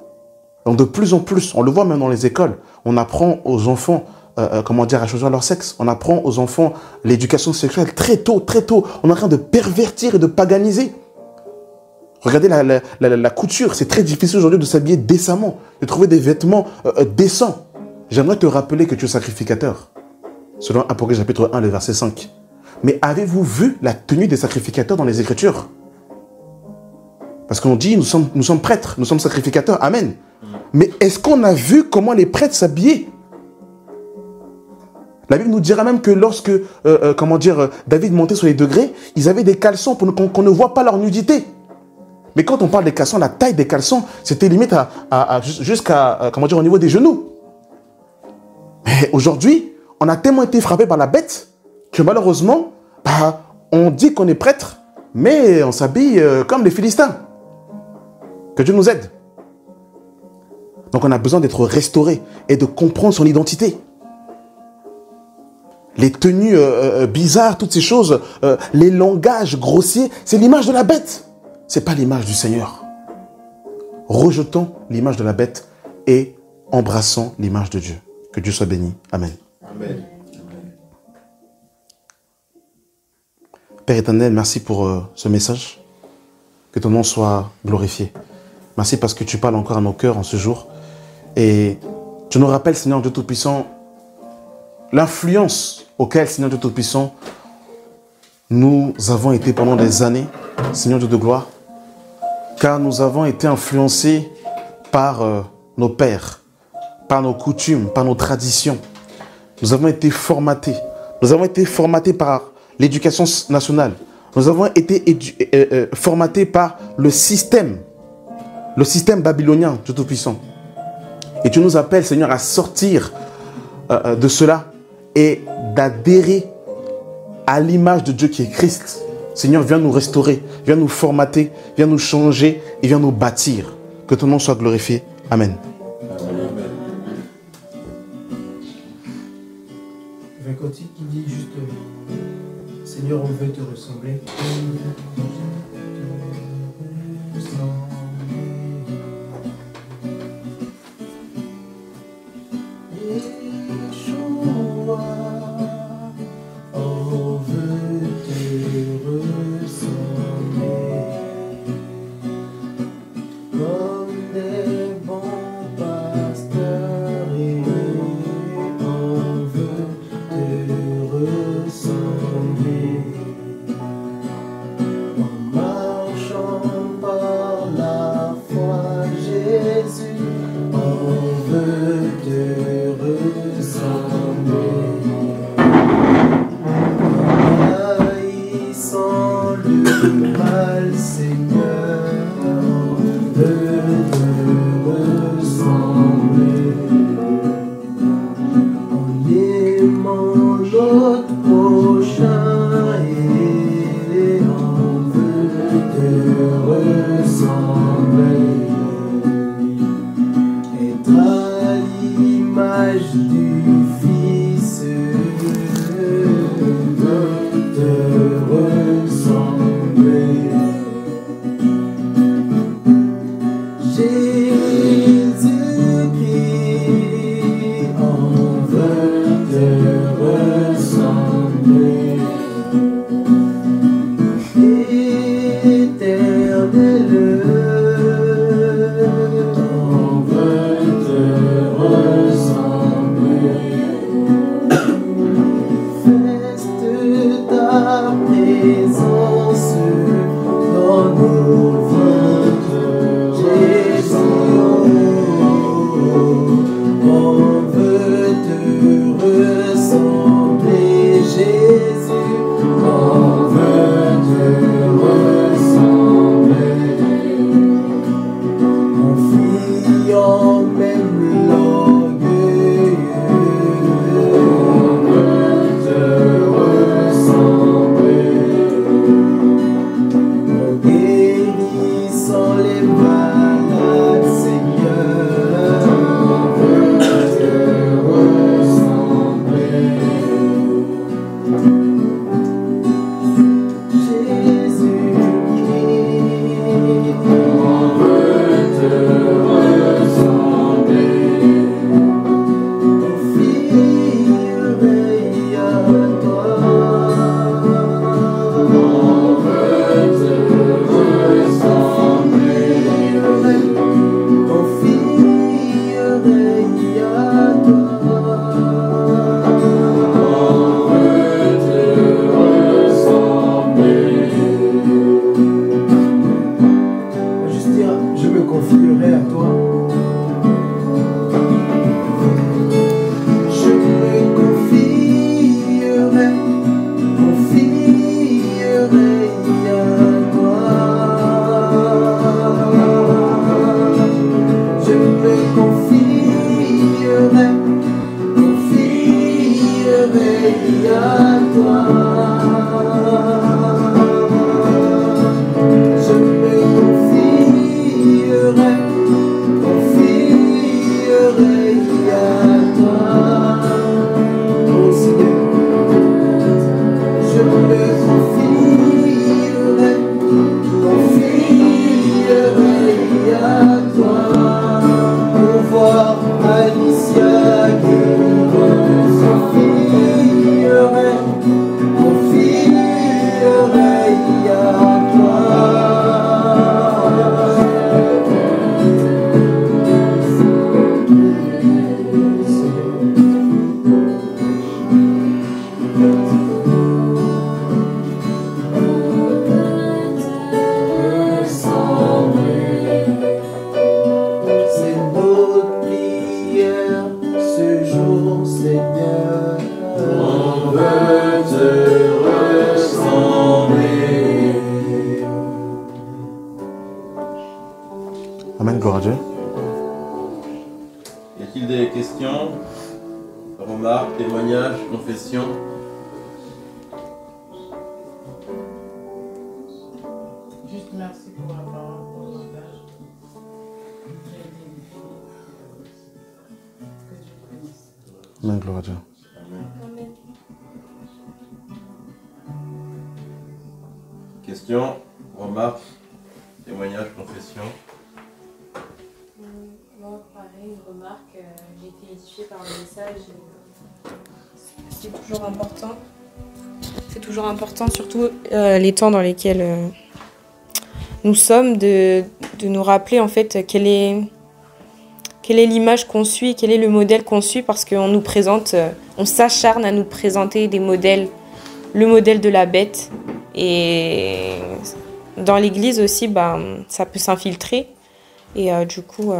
Donc de plus en plus, on le voit même dans les écoles, on apprend aux enfants, à choisir leur sexe. On apprend aux enfants l'éducation sexuelle très tôt, très tôt. On est en train de pervertir et de paganiser. Regardez la couture, c'est très difficile aujourd'hui de s'habiller décemment, de trouver des vêtements décents. J'aimerais te rappeler que tu es sacrificateur, selon Apocalypse chapitre 1, le verset 5. Mais avez-vous vu la tenue des sacrificateurs dans les Écritures? Parce qu'on dit, nous sommes prêtres, nous sommes sacrificateurs, amen. Mais est-ce qu'on a vu comment les prêtres s'habillaient? La Bible nous dira même que lorsque, David montait sur les degrés, ils avaient des caleçons pour qu'on ne voit pas leur nudité. Mais quand on parle des caleçons, la taille des caleçons, c'était limite jusqu'à, au niveau des genoux. Mais aujourd'hui, on a tellement été frappé par la bête que malheureusement, on dit qu'on est prêtre, mais on s'habille comme les Philistins. Que Dieu nous aide. Donc on a besoin d'être restauré et de comprendre son identité. Les tenues bizarres, toutes ces choses, les langages grossiers, c'est l'image de la bête. Ce n'est pas l'image du Seigneur. Rejetons l'image de la bête et embrassons l'image de Dieu. Que Dieu soit béni. Amen. Amen. Père éternel, merci pour ce message. Que ton nom soit glorifié. Merci parce que tu parles encore à nos cœurs en ce jour. Et tu nous rappelles, Seigneur Dieu Tout-Puissant, l'influence auquel, Seigneur Dieu Tout-Puissant, nous avons été pendant des années, Seigneur Dieu de gloire, car nous avons été influencés par nos pères, par nos coutumes, par nos traditions. Nous avons été formatés. Nous avons été formatés par l'éducation nationale. Nous avons été formatés par le système babylonien du Tout-Puissant. Et tu nous appelles, Seigneur, à sortir de cela et d'adhérer à l'image de Dieu qui est Christ. Seigneur, viens nous restaurer, viens nous formater, viens nous changer et viens nous bâtir. Que ton nom soit glorifié. Amen. Vincotti qui dit juste Seigneur, on veut te ressembler. Jésus, on veut te Amen, gloire à Dieu. Y a-t-il des questions, remarques, témoignages, confessions? Juste merci pour la parole, pour le message. Très édifié. Que Dieu bénisse. Amen, gloire à Dieu. Questions, remarques, témoignages, confessions? Moi, pareil, une remarque, j'ai été édifiée par le message. C'est toujours important. C'est toujours important, surtout les temps dans lesquels nous sommes, de nous rappeler en fait quelle est l'image qu'on suit, quel est le modèle qu'on suit, parce qu'on nous présente, on s'acharne à nous présenter des modèles, le modèle de la bête. Et dans l'église aussi, ça peut s'infiltrer. Et du coup,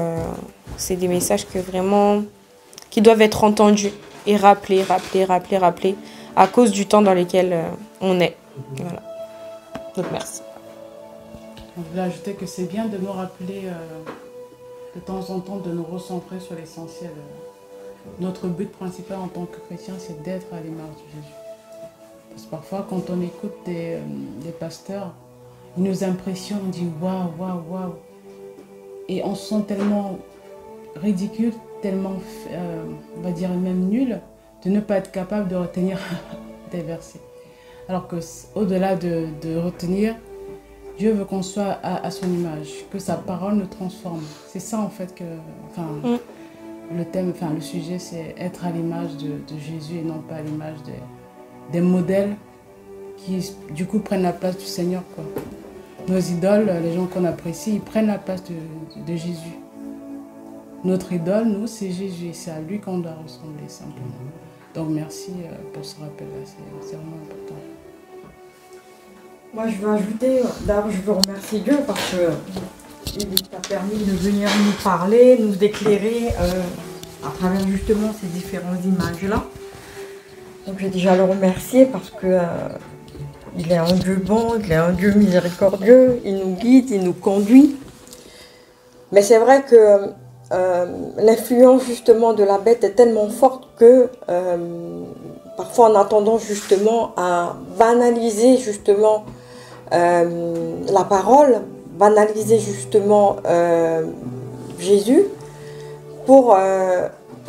c'est des messages qui doivent être entendus et rappelés à cause du temps dans lequel on est. Voilà. Donc merci. On voulait ajouter que c'est bien de nous rappeler de temps en temps de nous recentrer sur l'essentiel. Notre but principal en tant que chrétien, c'est d'être à l'image de Jésus. Parce que parfois, quand on écoute des pasteurs, ils nous impressionnent, on dit waouh, waouh, waouh. Et on se sent tellement ridicule, tellement, on va dire même nul, de ne pas être capable de retenir des versets. Alors qu'au-delà de retenir, Dieu veut qu'on soit à son image, que sa parole nous transforme. C'est ça en fait que, le thème, le sujet, c'est être à l'image de Jésus et non pas à l'image des modèles qui du coup prennent la place du Seigneur, quoi. Nos idoles, les gens qu'on apprécie, ils prennent la place de Jésus. Notre idole, nous, c'est Jésus et c'est à lui qu'on doit ressembler simplement. Donc merci pour ce rappel-là, c'est vraiment important. Moi, je veux ajouter, d'abord, je veux remercier Dieu parce qu'il t'a permis de venir nous parler, nous éclairer à travers justement ces différentes images-là. Donc j'ai déjà le remercier parce que il est un Dieu bon, il est un Dieu miséricordieux, il nous guide, il nous conduit. Mais c'est vrai que l'influence justement de la bête est tellement forte que parfois on a tendance justement à banaliser justement la parole, banaliser justement Jésus pour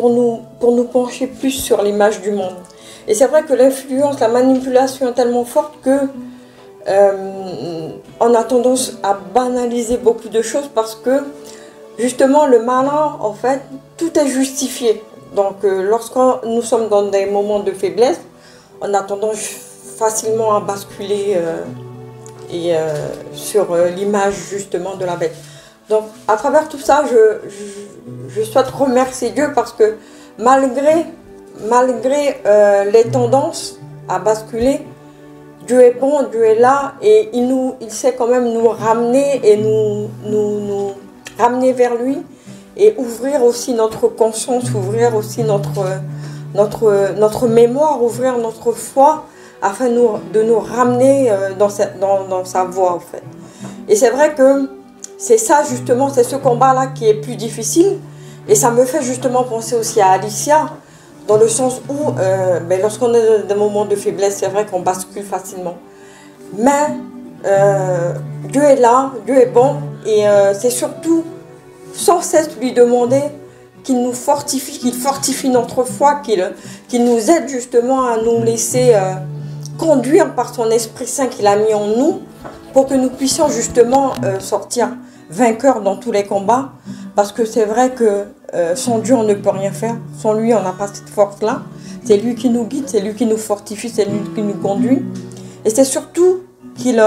nous pencher plus sur l'image du monde. Et c'est vrai que l'influence, la manipulation est tellement forte que on a tendance à banaliser beaucoup de choses parce que justement le malin, en fait, tout est justifié. Donc lorsque nous sommes dans des moments de faiblesse, on a tendance facilement à basculer sur l'image justement de la bête. Donc à travers tout ça, je souhaite remercier Dieu parce que malgré les tendances à basculer, Dieu est bon, Dieu est là et il sait quand même nous ramener et nous ramener vers lui et ouvrir aussi notre conscience, ouvrir aussi notre mémoire, ouvrir notre foi afin de nous ramener dans sa voie en fait. Et c'est vrai que c'est ça justement, c'est ce combat-là qui est plus difficile et ça me fait justement penser aussi à Alicia. dans le sens où, lorsqu'on est dans des moments de faiblesse, c'est vrai qu'on bascule facilement. Mais Dieu est là, Dieu est bon, et c'est surtout sans cesse lui demander qu'il nous fortifie, qu'il fortifie notre foi, qu'il nous aide justement à nous laisser conduire par son Esprit Saint qu'il a mis en nous, pour que nous puissions justement sortir vainqueurs dans tous les combats. Parce que c'est vrai que sans Dieu, on ne peut rien faire. Sans lui, on n'a pas cette force-là. C'est lui qui nous guide, c'est lui qui nous fortifie, c'est lui qui nous conduit. Et c'est surtout qu'il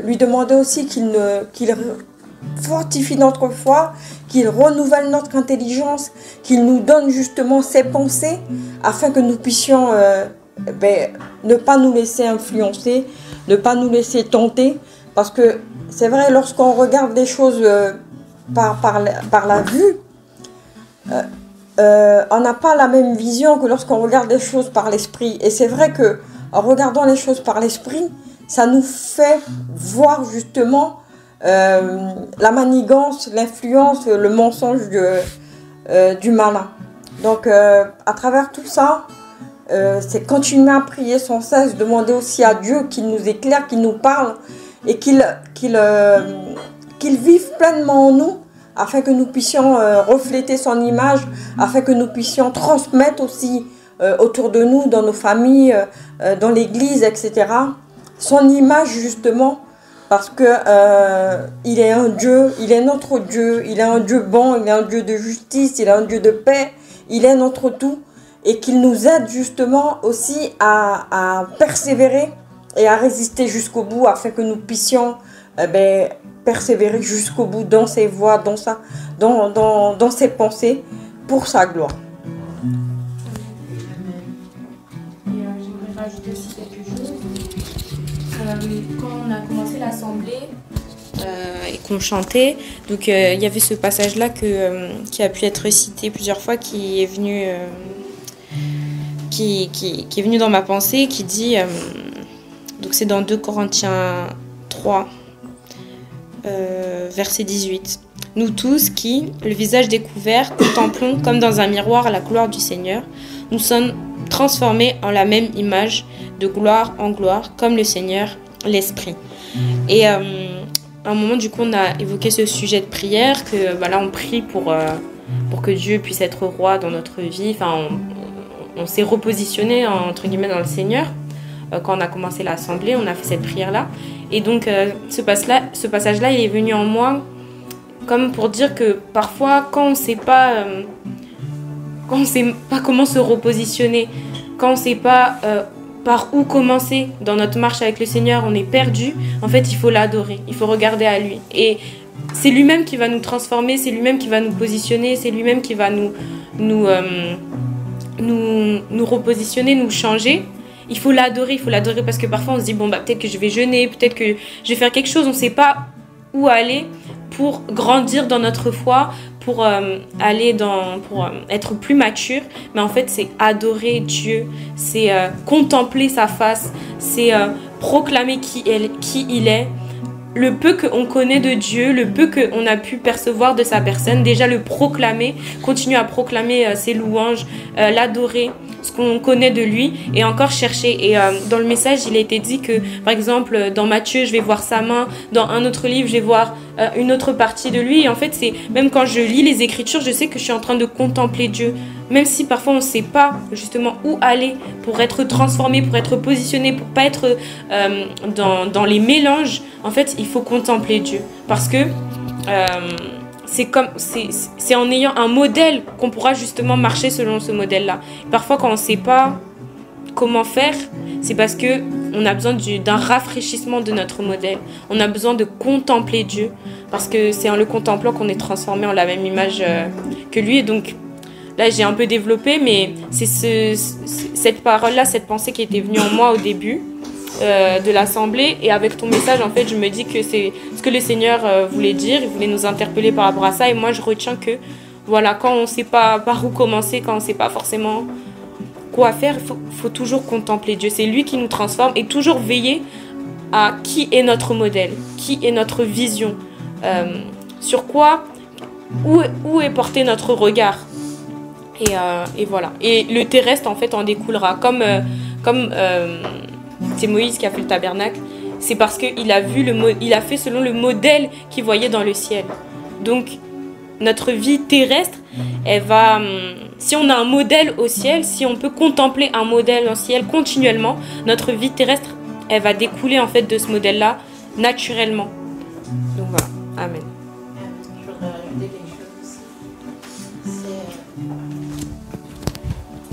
lui demandait aussi qu'il fortifie notre foi, qu'il renouvelle notre intelligence, qu'il nous donne justement ses pensées, afin que nous puissions ne pas nous laisser influencer, ne pas nous laisser tenter. Parce que c'est vrai, lorsqu'on regarde des choses par la vue, on n'a pas la même vision que lorsqu'on regarde des choses par l'esprit. Et c'est vrai que en regardant les choses par l'esprit, ça nous fait voir justement la manigance, l'influence, le mensonge du malin. Donc à travers tout ça, c'est continuer à prier sans cesse, demander aussi à Dieu qu'il nous éclaire, qu'il nous parle et qu'il vive pleinement en nous, afin que nous puissions refléter son image, afin que nous puissions transmettre aussi autour de nous, dans nos familles, dans l'église, etc., son image justement, parce que il est un Dieu, il est notre Dieu, il est un Dieu bon, il est un Dieu de justice, il est un Dieu de paix, il est notre tout, et qu'il nous aide justement aussi à persévérer et à résister jusqu'au bout, afin que nous puissions persévérer jusqu'au bout dans ses voies, dans ses pensées, pour sa gloire. J'aimerais rajouter aussi quelque chose. Quand on a commencé l'assemblée et qu'on chantait, donc il y avait ce passage-là qui a pu être cité plusieurs fois, qui est venu dans ma pensée, qui dit, donc c'est dans 2 Corinthiens 3, verset 18. Nous tous qui, le visage découvert, contemplons comme dans un miroir la gloire du Seigneur, nous sommes transformés en la même image, de gloire en gloire, comme le Seigneur, l'Esprit. Et à un moment, du coup, on a évoqué ce sujet de prière, que là, on prie pour que Dieu puisse être roi dans notre vie. Enfin, on s'est repositionné, entre guillemets, dans le Seigneur. Quand on a commencé l'assemblée, on a fait cette prière-là. Et donc, ce passage-là, il est venu en moi comme pour dire que parfois, quand on ne sait pas comment se repositionner, quand on ne sait pas par où commencer dans notre marche avec le Seigneur, on est perdu. En fait, il faut l'adorer, il faut regarder à lui. Et c'est lui-même qui va nous transformer, c'est lui-même qui va nous positionner, c'est lui-même qui va nous repositionner, nous changer. Il faut l'adorer parce que parfois on se dit peut-être que je vais jeûner, peut-être que je vais faire quelque chose, on ne sait pas où aller pour grandir dans notre foi, pour être plus mature. Mais en fait, c'est adorer Dieu, c'est contempler sa face, c'est proclamer qui il est. Le peu qu'on connaît de Dieu, le peu qu'on a pu percevoir de sa personne, déjà le proclamer, continuer à proclamer ses louanges, l'adorer, ce qu'on connaît de lui, et encore chercher. Et dans le message, il a été dit que, par exemple, dans Matthieu, je vais voir sa main, dans un autre livre, je vais voir une autre partie de lui. Et en fait, c'est même quand je lis les Écritures, je sais que je suis en train de contempler Dieu. Même si parfois on ne sait pas justement où aller pour être transformé, pour être positionné, pour pas être dans les mélanges, en fait, il faut contempler Dieu. Parce que c'est en ayant un modèle qu'on pourra justement marcher selon ce modèle-là. Parfois, quand on ne sait pas comment faire, c'est parce qu'on a besoin d'un rafraîchissement de notre modèle. On a besoin de contempler Dieu, parce que c'est en le contemplant qu'on est transformé en la même image que lui. Et donc, là, j'ai un peu développé, mais c'est cette parole-là, cette pensée qui était venue en moi au début de l'assemblée. Et avec ton message, en fait, je me dis que c'est ce que le Seigneur voulait dire. Il voulait nous interpeller par rapport à ça. Et moi, je retiens que, voilà, quand on ne sait pas par où commencer, quand on ne sait pas forcément quoi faire, il faut toujours contempler Dieu. C'est lui qui nous transforme, et toujours veiller à qui est notre modèle, qui est notre vision, sur quoi, où est porté notre regard. Et voilà. Et le terrestre, en fait, en découlera. Comme c'est Moïse qui a fait le tabernacle, c'est parce qu'il a fait selon le modèle qu'il voyait dans le ciel. Donc, notre vie terrestre, elle va... Si on a un modèle au ciel, si on peut contempler un modèle au ciel continuellement, notre vie terrestre, elle va découler en fait de ce modèle-là naturellement. Donc voilà. Amen. Je voudrais rajouter quelque chose.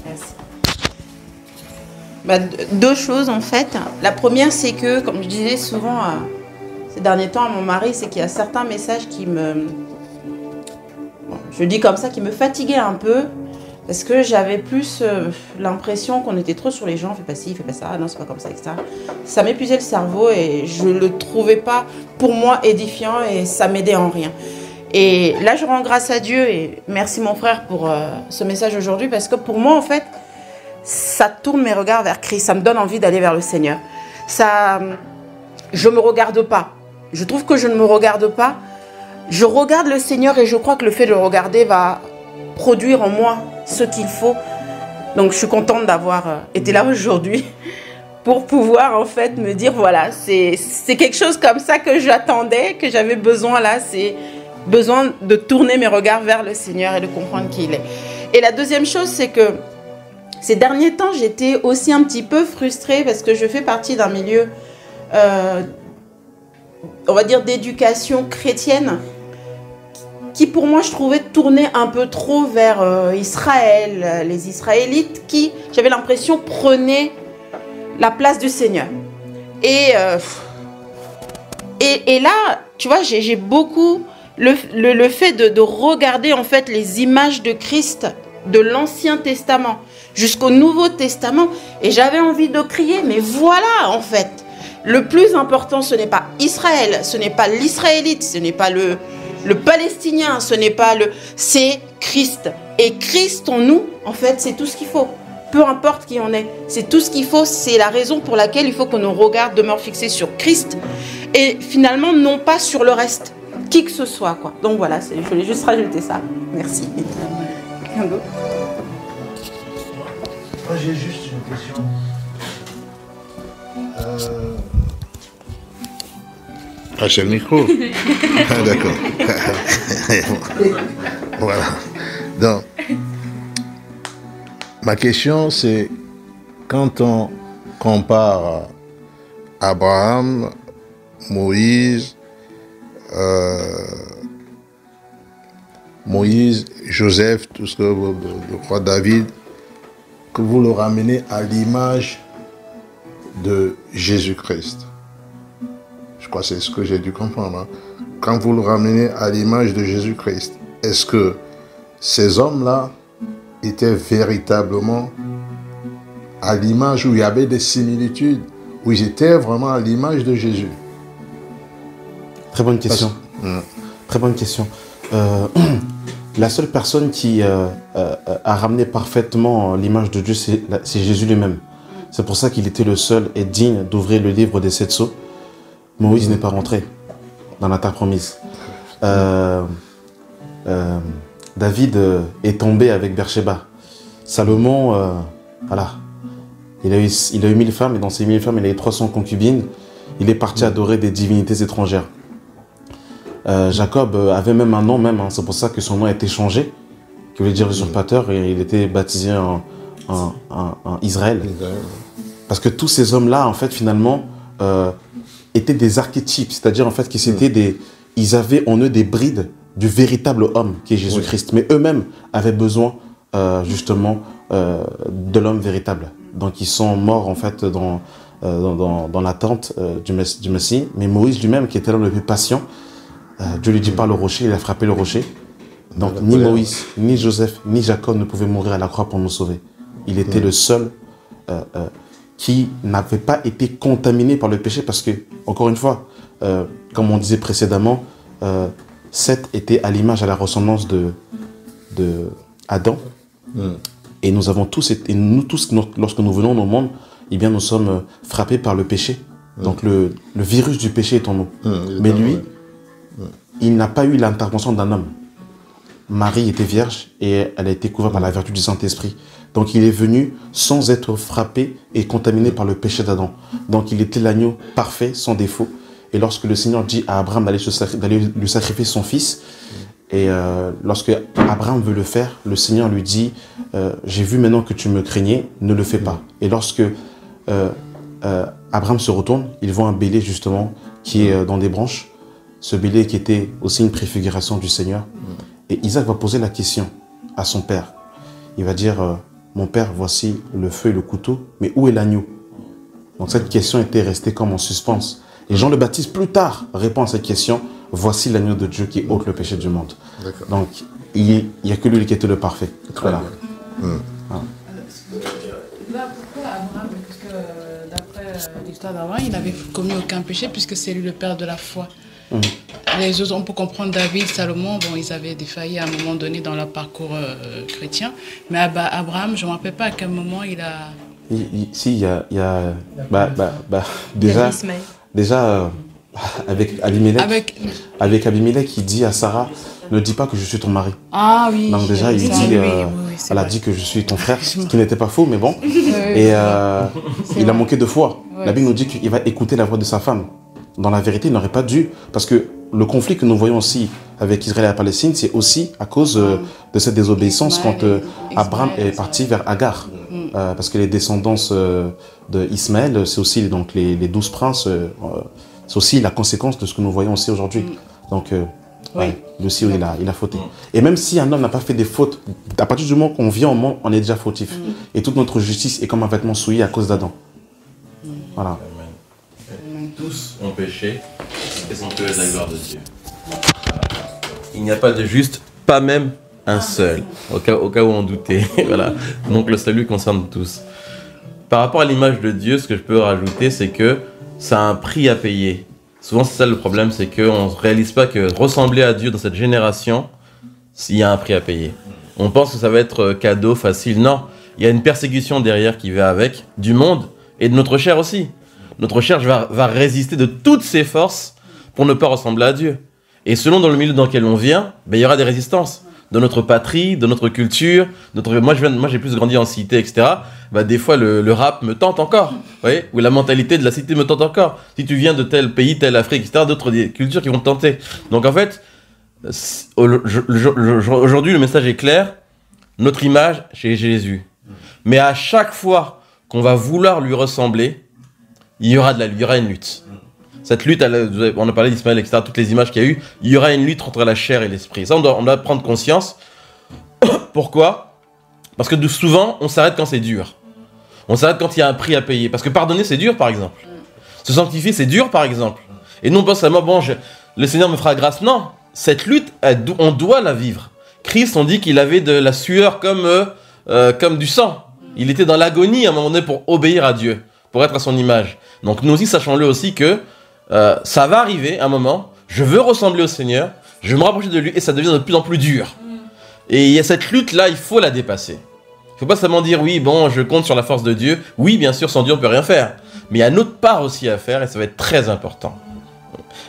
Merci. Deux choses en fait. La première, c'est que, comme je disais souvent ces derniers temps à mon mari, c'est qu'il y a certains messages qui me... je dis comme ça, qui me fatiguaient un peu. Parce que j'avais plus l'impression qu'on était trop sur les gens, fais pas ci, fais pas ça, non c'est pas comme ça, etc. Ça m'épuisait le cerveau et je le trouvais pas pour moi édifiant et ça m'aidait en rien. Et là je rends grâce à Dieu et merci mon frère pour ce message aujourd'hui parce que pour moi en fait, ça tourne mes regards vers Christ, ça me donne envie d'aller vers le Seigneur. Je me regarde pas, je trouve que je ne me regarde pas, je regarde le Seigneur et je crois que le fait de le regarder va produire en moi ce qu'il faut. Donc je suis contente d'avoir été là aujourd'hui pour pouvoir en fait me dire voilà, c'est quelque chose comme ça que j'attendais, que j'avais besoin là, c'est besoin de tourner mes regards vers le Seigneur et de comprendre qui il est. Et la deuxième chose, c'est que ces derniers temps, j'étais aussi un petit peu frustrée parce que je fais partie d'un milieu, on va dire, d'éducation chrétienne qui pour moi je trouvais tourner un peu trop vers Israël, les Israélites qui, j'avais l'impression, prenaient la place du Seigneur. Et là, tu vois, j'ai beaucoup le fait de regarder en fait les images de Christ de l'Ancien Testament jusqu'au Nouveau Testament et j'avais envie de crier, mais voilà en fait, le plus important ce n'est pas Israël, ce n'est pas l'Israélite, ce n'est pas le Palestinien, ce n'est pas c'est Christ. Et Christ en nous, en fait, c'est tout ce qu'il faut. Peu importe qui on est, c'est tout ce qu'il faut. C'est la raison pour laquelle il faut que nos regards demeurent fixés sur Christ et finalement non pas sur le reste, qui que ce soit, quoi. Donc voilà, je voulais juste rajouter ça. Merci. Quelqu'un d'autre ? Moi, j'ai juste une question. Ah, c'est le micro. Ah, d'accord. Voilà. Donc, ma question, c'est quand on compare Abraham, Moïse, Joseph, tout ce que je crois, David, que vous le ramenez à l'image de Jésus-Christ. Je crois que c'est ce que j'ai dû comprendre. Hein. Quand vous le ramenez à l'image de Jésus-Christ, est-ce que ces hommes-là étaient véritablement à l'image où il y avait des similitudes, où ils étaient vraiment à l'image de Jésus? Très bonne question. Très bonne question. La seule personne qui a ramené parfaitement l'image de Dieu, c'est Jésus lui-même. C'est pour ça qu'il était le seul et digne d'ouvrir le livre des 7 sceaux. Moïse n'est pas rentré dans la terre promise. David est tombé avec Bersheba. Salomon, voilà, il a eu 1000 femmes et dans ces 1000 femmes, il a eu 300 concubines. Il est parti adorer des divinités étrangères. Jacob avait même un nom, c'est pour ça que son nom a été changé, qui voulait dire usurpateur, et il était baptisé en Israël. Parce que tous ces hommes-là, en fait, finalement, étaient des archétypes, c'est-à-dire en fait ils avaient en eux des brides du véritable homme qui est Jésus-Christ, mais eux-mêmes avaient besoin justement de l'homme véritable. Donc ils sont morts en fait dans l'attente du Messie. Mais Moïse lui-même, qui était l'homme le plus patient, Dieu lui dit par le rocher, il a frappé le rocher. Donc ni Moïse, ni Joseph, ni Jacob ne pouvaient mourir à la croix pour nous sauver. Il était le seul qui n'avait pas été contaminé par le péché parce que, encore une fois, comme on disait précédemment, Seth était à l'image, à la ressemblance de Adam. Et nous avons tous, et nous tous, lorsque nous venons au monde, eh bien, nous sommes frappés par le péché. Donc le virus du péché est en nous. Mais lui, il n'a pas eu l'intervention d'un homme. Marie était vierge et elle a été couverte par la vertu du Saint-Esprit. Donc il est venu sans être frappé et contaminé par le péché d'Adam. Donc il était l'agneau parfait, sans défaut. Et lorsque le Seigneur dit à Abraham d'aller lui sacrifier son fils, et lorsque Abraham veut le faire, le Seigneur lui dit j'ai vu maintenant que tu me craignais, ne le fais pas. Et lorsque Abraham se retourne, il voit un bélier justement qui est dans des branches. Ce bélier qui était aussi une préfiguration du Seigneur. Et Isaac va poser la question à son père. Il va dire mon père, voici le feu et le couteau, mais où est l'agneau? Donc cette question était restée comme en suspens. Et Jean le Baptiste, plus tard, répond à cette question. Voici l'agneau de Dieu qui ôte le péché du monde. Donc, il n'y a que lui qui était le parfait. Voilà. Là, pourquoi Abraham? Parce que d'après l'histoire d'Abraham, il n'avait commis aucun péché puisque c'est lui le père de la foi. Les autres, on peut comprendre David, Salomon, bon, ils avaient défailli à un moment donné dans leur parcours chrétien. Mais Abraham, je ne me rappelle pas à quel moment il a... Si, il y a déjà avec Abimelech, il dit à Sarah, ne dis pas que je suis ton mari. Ah oui. Donc déjà, il dit, elle a dit que je suis ton frère, ce qui n'était pas faux, mais bon. Et il a manqué de foi. La Bible nous dit qu'il va écouter la voix de sa femme. Dans la vérité, il n'aurait pas dû, parce que le conflit que nous voyons aussi avec Israël et la Palestine, c'est aussi à cause de cette désobéissance quand Abraham est parti vers Agar. Parce que les descendants d'Ismaël, c'est aussi donc, les 12 princes, c'est aussi la conséquence de ce que nous voyons aussi aujourd'hui. Donc, lui aussi, il a fauté. Et même si un homme n'a pas fait des fautes, à partir du moment qu'on vient au monde, on est déjà fautif. Et toute notre justice est comme un vêtement souillé à cause d'Adam. Voilà. Tous ont péché et sont privés de la gloire de Dieu. Il n'y a pas de juste, pas même un seul, au cas où on doutait. Voilà. Donc le salut concerne tous. Par rapport à l'image de Dieu, ce que je peux rajouter, c'est que ça a un prix à payer. Souvent, c'est ça le problème, c'est qu'on ne réalise pas que ressembler à Dieu dans cette génération, il y a un prix à payer. On pense que ça va être cadeau, facile. Non, il y a une persécution derrière qui va avec, du monde et de notre chair aussi. Notre chair va résister de toutes ses forces pour ne pas ressembler à Dieu. Et selon dans le milieu dans lequel on vient, il y aura des résistances. De notre patrie, de notre culture. Moi, j'ai plus grandi en cité, etc. Des fois, le rap me tente encore. Vous voyez, ou la mentalité de la cité me tente encore. Si tu viens de tel pays, telle Afrique, etc., d'autres cultures qui vont te tenter. Donc en fait, aujourd'hui, le message est clair. Notre image, c'est Jésus. Mais à chaque fois qu'on va vouloir lui ressembler, il y aura une lutte. Cette lutte, on a parlé d'Ismaël, etc., toutes les images qu'il y a eu, il y aura une lutte entre la chair et l'esprit. Ça, on doit prendre conscience. Pourquoi? Parce que souvent, on s'arrête quand c'est dur. On s'arrête quand il y a un prix à payer. Parce que pardonner, c'est dur, par exemple. Se sanctifier, c'est dur, par exemple. Et nous, on pense à moi, le Seigneur me fera grâce. Non, cette lutte, on doit la vivre. Christ, on dit qu'il avait de la sueur comme du sang. Il était dans l'agonie à un moment donné pour obéir à Dieu, pour être à son image. Donc nous aussi, sachons-le aussi que ça va arriver un moment, je veux ressembler au Seigneur, je veux me rapprocher de lui et ça devient de plus en plus dur. Et il y a cette lutte-là, il faut la dépasser. Il ne faut pas seulement dire oui, bon, je compte sur la force de Dieu. Oui, bien sûr, sans Dieu, on ne peut rien faire. Mais il y a notre part aussi à faire et ça va être très important.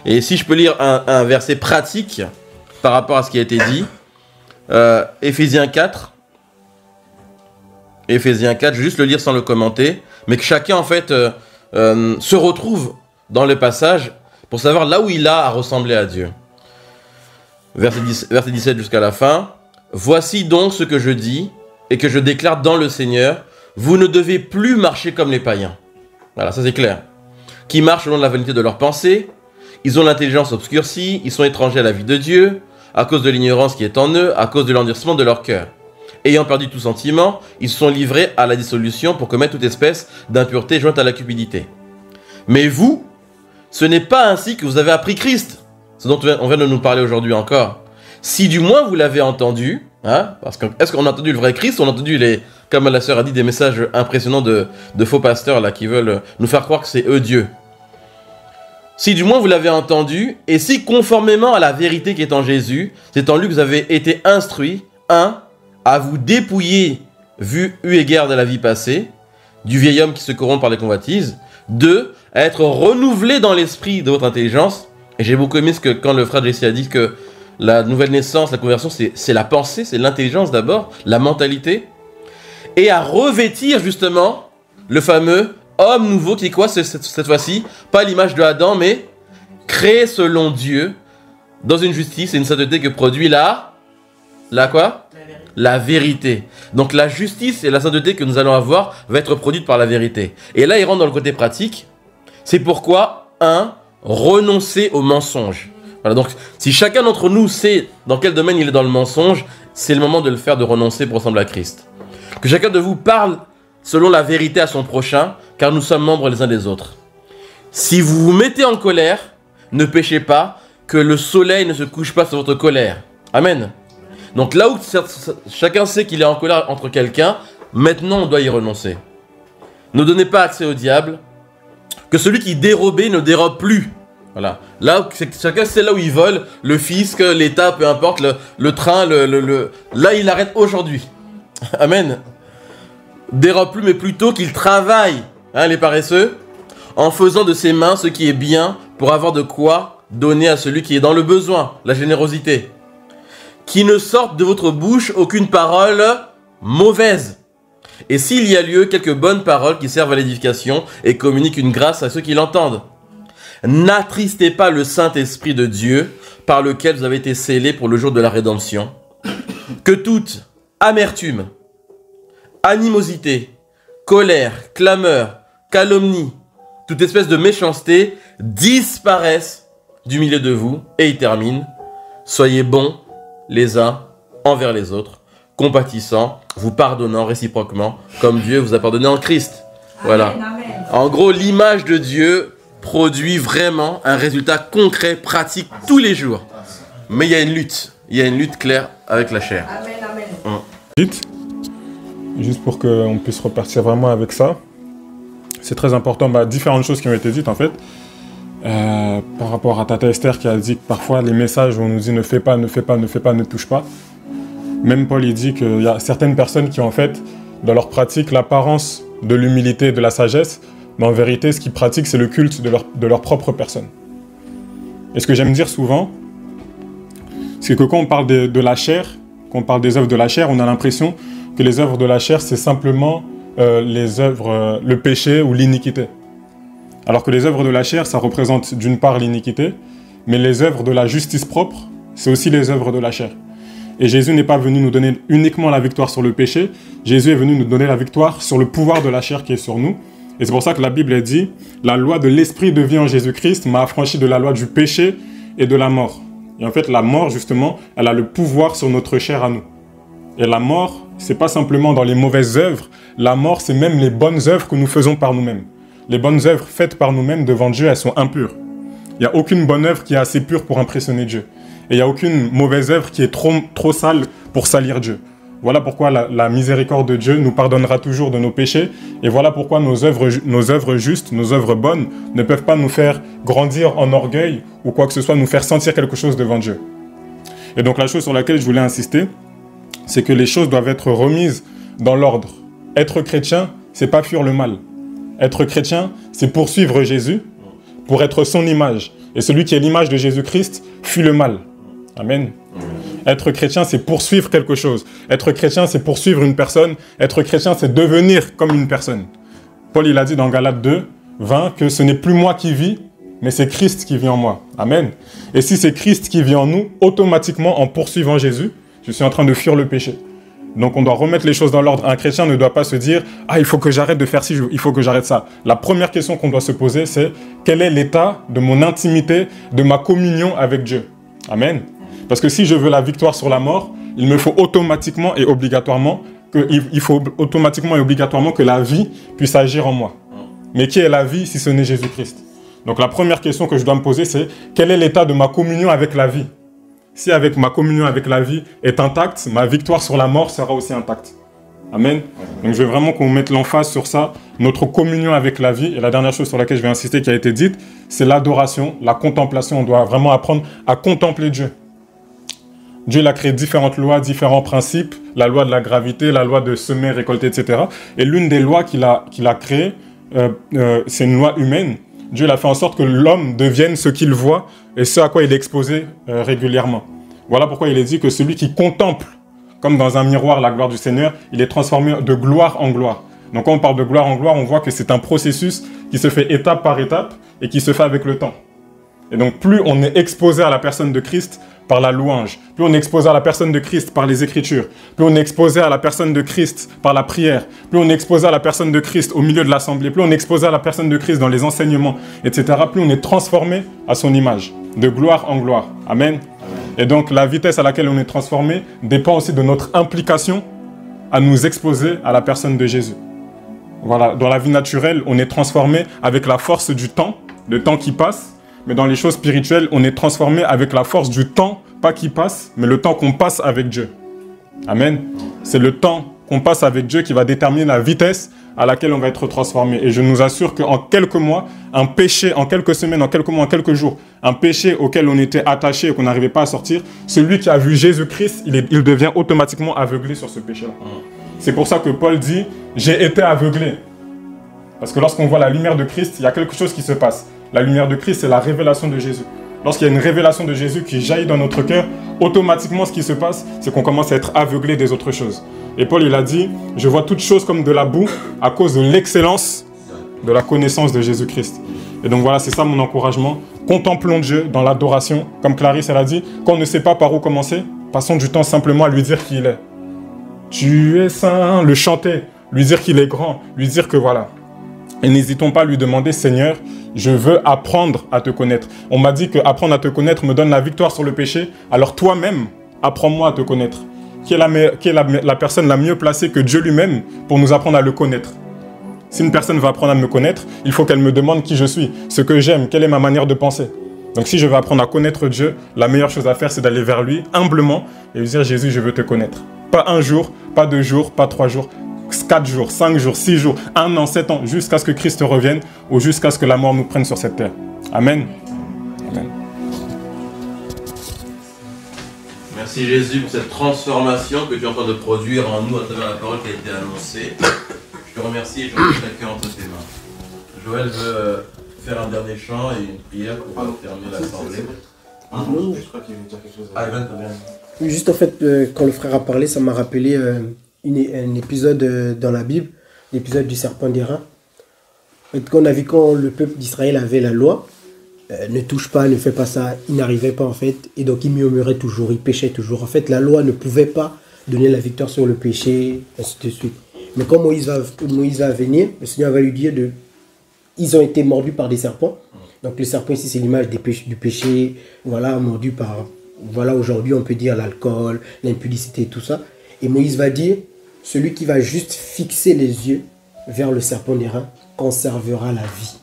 Et si je peux lire un verset pratique par rapport à ce qui a été dit, Éphésiens 4. Éphésiens 4, je vais juste le lire sans le commenter, mais que chacun en fait se retrouve dans le passage pour savoir là où il a à ressembler à Dieu. Verset 17 jusqu'à la fin. Voici donc ce que je dis et que je déclare dans le Seigneur, vous ne devez plus marcher comme les païens. Voilà, ça c'est clair. Qui marchent selon la vanité de leurs pensées, ils ont l'intelligence obscurcie, ils sont étrangers à la vie de Dieu, à cause de l'ignorance qui est en eux, à cause de l'endurcissement de leur cœur. Ayant perdu tout sentiment, ils se sont livrés à la dissolution pour commettre toute espèce d'impureté jointe à la cupidité. Mais vous, ce n'est pas ainsi que vous avez appris Christ, ce dont on vient de nous parler aujourd'hui encore. Si du moins vous l'avez entendu, parce que est-ce qu'on a entendu le vrai Christ ou on a entendu comme la sœur a dit, des messages impressionnants de faux pasteurs là, qui veulent nous faire croire que c'est eux Dieu. Si du moins vous l'avez entendu, et si conformément à la vérité qui est en Jésus, c'est en lui que vous avez été instruits, 1. À vous dépouiller, eu égard de la vie passée, du vieil homme qui se corrompt par les convoitises. 2. À être renouvelé dans l'esprit de votre intelligence. Et j'ai beaucoup aimé ce que quand le frère Jesse a dit que La nouvelle naissance, la conversion, c'est la pensée, c'est l'intelligence d'abord, la mentalité. Et à revêtir justement le fameux homme nouveau qui est quoi cette fois-ci? Pas l'image de Adam, mais créé selon Dieu dans une justice et une sainteté que produit la quoi? La vérité. Donc la justice et la sainteté que nous allons avoir va être produite par la vérité. Et là, il rentre dans le côté pratique. C'est pourquoi, renoncer au mensonge. Voilà, donc si chacun d'entre nous sait dans quel domaine il est dans le mensonge, c'est le moment de le faire, de renoncer pour ressembler à Christ. Que chacun de vous parle selon la vérité à son prochain, car nous sommes membres les uns des autres. Si vous vous mettez en colère, ne péchez pas, que le soleil ne se couche pas sur votre colère. Amen. Donc là où chacun sait qu'il est en colère entre quelqu'un, maintenant on doit y renoncer. Ne donnez pas accès au diable. Que celui qui dérobait ne dérobe plus. Voilà. Là, chacun sait là où il vole, le fisc, l'État, peu importe, le train, là il arrête aujourd'hui. Amen. Dérobe plus, mais plutôt qu'il travaille, les paresseux, en faisant de ses mains ce qui est bien pour avoir de quoi donner à celui qui est dans le besoin, la générosité. Qui ne sorte de votre bouche aucune parole mauvaise. Et s'il y a lieu, quelques bonnes paroles qui servent à l'édification et communiquent une grâce à ceux qui l'entendent. N'attristez pas le Saint-Esprit de Dieu, par lequel vous avez été scellés pour le jour de la rédemption. Que toute amertume, animosité, colère, clameur, calomnie, toute espèce de méchanceté disparaissent du milieu de vous. Et il termine. Soyez bons les uns envers les autres, compatissants, vous pardonnant réciproquement, comme Dieu vous a pardonné en Christ. Voilà. Amen, amen. En gros, l'image de Dieu produit vraiment un résultat concret, pratique, tous les jours. Mais il y a une lutte claire avec la chair. Amen, amen. Juste pour qu'on puisse repartir vraiment avec ça. C'est très important, différentes choses qui ont été dites en fait. Par rapport à Tata Esther qui a dit que parfois les messages où on nous dit ne fais pas, ne fais pas, ne fais pas, ne touche pas. Même Paul il dit qu'il y a certaines personnes qui ont en fait dans leur pratique l'apparence de l'humilité et de la sagesse, mais en vérité ce qu'ils pratiquent c'est le culte de leur propre personne. Et ce que j'aime dire souvent, c'est que quand on parle de la chair, quand on parle des œuvres de la chair, on a l'impression que les œuvres de la chair c'est simplement les œuvres, le péché ou l'iniquité. Alors que les œuvres de la chair, ça représente d'une part l'iniquité, mais les œuvres de la justice propre, c'est aussi les œuvres de la chair. Et Jésus n'est pas venu nous donner uniquement la victoire sur le péché, Jésus est venu nous donner la victoire sur le pouvoir de la chair qui est sur nous. Et c'est pour ça que la Bible dit « La loi de l'esprit de vie en Jésus-Christ m'a affranchi de la loi du péché et de la mort. » Et en fait, la mort, justement, elle a le pouvoir sur notre chair à nous. Et la mort, c'est pas simplement dans les mauvaises œuvres, la mort, c'est même les bonnes œuvres que nous faisons par nous-mêmes. Les bonnes œuvres faites par nous-mêmes devant Dieu, elles sont impures. Il n'y a aucune bonne œuvre qui est assez pure pour impressionner Dieu. Et il n'y a aucune mauvaise œuvre qui est trop sale pour salir Dieu. Voilà pourquoi la miséricorde de Dieu nous pardonnera toujours de nos péchés. Et voilà pourquoi nos œuvres justes, nos œuvres bonnes, ne peuvent pas nous faire grandir en orgueil ou quoi que ce soit, nous faire sentir quelque chose devant Dieu. Et donc la chose sur laquelle je voulais insister, c'est que les choses doivent être remises dans l'ordre. Être chrétien, c'est pas fuir le mal. Être chrétien, c'est poursuivre Jésus pour être son image. Et celui qui est l'image de Jésus-Christ fuit le mal. Amen. Être chrétien, c'est poursuivre quelque chose. Être chrétien, c'est poursuivre une personne. Être chrétien, c'est devenir comme une personne. Paul, il a dit dans Galates 2, 20, que ce n'est plus moi qui vis, mais c'est Christ qui vit en moi. Amen. Et si c'est Christ qui vit en nous, automatiquement, en poursuivant Jésus, je suis en train de fuir le péché. Donc on doit remettre les choses dans l'ordre. Un chrétien ne doit pas se dire « Ah, il faut que j'arrête de faire ci, il faut que j'arrête ça ». La première question qu'on doit se poser, c'est « Quel est l'état de mon intimité, de ma communion avec Dieu ?» Amen. Parce que si je veux la victoire sur la mort, il me faut automatiquement et obligatoirement que la vie puisse agir en moi. Mais qui est la vie si ce n'est Jésus-Christ? Donc la première question que je dois me poser, c'est « Quel est l'état de ma communion avec la vie ?» Si avec ma communion avec la vie est intacte, ma victoire sur la mort sera aussi intacte. Amen. Donc je veux vraiment qu'on mette l'emphase sur ça, notre communion avec la vie. Et la dernière chose sur laquelle je vais insister qui a été dite, c'est l'adoration, la contemplation. On doit vraiment apprendre à contempler Dieu. Dieu il a créé différentes lois, différents principes, la loi de la gravité, la loi de semer, récolter, etc. Et l'une des lois qu'il a créées, c'est une loi humaine. Dieu il a fait en sorte que l'homme devienne ce qu'il voit et ce à quoi il est exposé régulièrement. Voilà pourquoi il est dit que celui qui contemple, comme dans un miroir, la gloire du Seigneur, il est transformé de gloire en gloire. Donc quand on parle de gloire en gloire, on voit que c'est un processus qui se fait étape par étape et qui se fait avec le temps. Et donc plus on est exposé à la personne de Christ par la louange, plus on est exposé à la personne de Christ par les Écritures, plus on est exposé à la personne de Christ par la prière, plus on est exposé à la personne de Christ au milieu de l'assemblée, plus on est exposé à la personne de Christ dans les enseignements, etc., plus on est transformé à son image, de gloire en gloire. Amen. Et donc la vitesse à laquelle on est transformé dépend aussi de notre implication à nous exposer à la personne de Jésus. Voilà, dans la vie naturelle, on est transformé avec la force du temps, le temps qui passe, mais dans les choses spirituelles, on est transformé avec la force du temps, pas qui passe, mais le temps qu'on passe avec Dieu. Amen. C'est le temps qu'on passe avec Dieu qui va déterminer la vitesse à laquelle on va être transformé. Et je nous assure qu'en quelques mois, un péché, en quelques semaines, en quelques mois, en quelques jours, un péché auquel on était attaché et qu'on n'arrivait pas à sortir, celui qui a vu Jésus-Christ, il devient automatiquement aveuglé sur ce péché-là. C'est pour ça que Paul dit « J'ai été aveuglé ». Parce que lorsqu'on voit la lumière de Christ, il y a quelque chose qui se passe. La lumière de Christ, c'est la révélation de Jésus. Lorsqu'il y a une révélation de Jésus qui jaillit dans notre cœur, automatiquement, ce qui se passe, c'est qu'on commence à être aveuglé des autres choses. Et Paul, il a dit, je vois toutes choses comme de la boue à cause de l'excellence de la connaissance de Jésus-Christ. Et donc voilà, c'est ça mon encouragement. Contemplons Dieu dans l'adoration. Comme Clarisse, elle a dit, quand on ne sait pas par où commencer, passons du temps simplement à lui dire qui il est. Tu es saint, le chanter, lui dire qu'il est grand, lui dire que voilà. Et n'hésitons pas à lui demander, Seigneur, je veux apprendre à te connaître. On m'a dit que apprendre à te connaître me donne la victoire sur le péché. Alors toi-même, apprends-moi à te connaître. Qui est la personne la mieux placée que Dieu lui-même pour nous apprendre à le connaître? Si une personne veut apprendre à me connaître, il faut qu'elle me demande qui je suis, ce que j'aime, quelle est ma manière de penser. Donc si je veux apprendre à connaître Dieu, la meilleure chose à faire, c'est d'aller vers lui humblement et lui dire, Jésus, je veux te connaître. Pas un jour, pas 2 jours, pas 3 jours, 4 jours, 5 jours, 6 jours, 1 an, 7 ans, jusqu'à ce que Christ revienne ou jusqu'à ce que la mort nous prenne sur cette terre. Amen. Amen. Merci Jésus pour cette transformation que tu es en train de produire en nous à travers la parole qui a été annoncée. Je te remercie et je remets chacun entre tes mains. Joël veut faire un dernier chant et une prière pour terminer l'assemblée. Je crois qu'il veut dire quelque chose. Ah, Evan, très bien. Juste en fait, quand le frère a parlé, ça m'a rappelé un épisode dans la Bible, l'épisode du serpent d'airain. En fait, on a vu quand le peuple d'Israël avait la loi, ne touche pas, ne fais pas ça, il n'arrivait pas en fait, et donc il murmurait toujours, il péchait toujours. En fait, la loi ne pouvait pas donner la victoire sur le péché, ainsi de suite. Mais quand Moïse va venir, le Seigneur va lui dire ils ont été mordus par des serpents. Donc le serpent ici, c'est l'image du péché, voilà, mordu par, voilà, aujourd'hui on peut dire l'alcool, l'impudicité, tout ça. Et Moïse va dire, celui qui va juste fixer les yeux vers le serpent d'airain conservera la vie.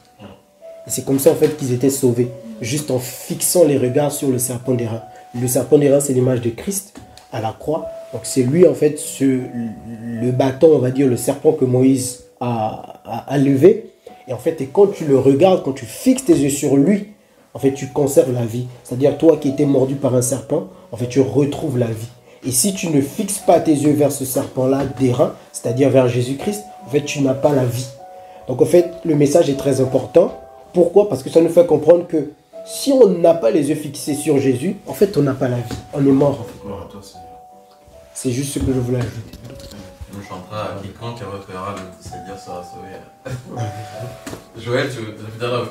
Et c'est comme ça en fait qu'ils étaient sauvés, juste en fixant les regards sur le serpent d'airain. Le serpent d'airain, c'est l'image de Christ à la croix. Donc c'est lui en fait, le bâton, on va dire, le serpent que Moïse a levé. Et en fait, quand tu le regardes, quand tu fixes tes yeux sur lui, en fait, tu conserves la vie. C'est-à-dire, toi qui étais mordu par un serpent, en fait, tu retrouves la vie. Et si tu ne fixes pas tes yeux vers ce serpent-là d'airain, c'est-à-dire vers Jésus-Christ, en fait, tu n'as pas la vie. Donc, en fait, le message est très important. Pourquoi? Parce que ça nous fait comprendre que si on n'a pas les yeux fixés sur Jésus, en fait, on n'a pas la vie. On est mort. En fait. C'est juste ce que je voulais ajouter. On chantera à quiconque referra le Seigneur sera sauvé. Joël, tu veux dire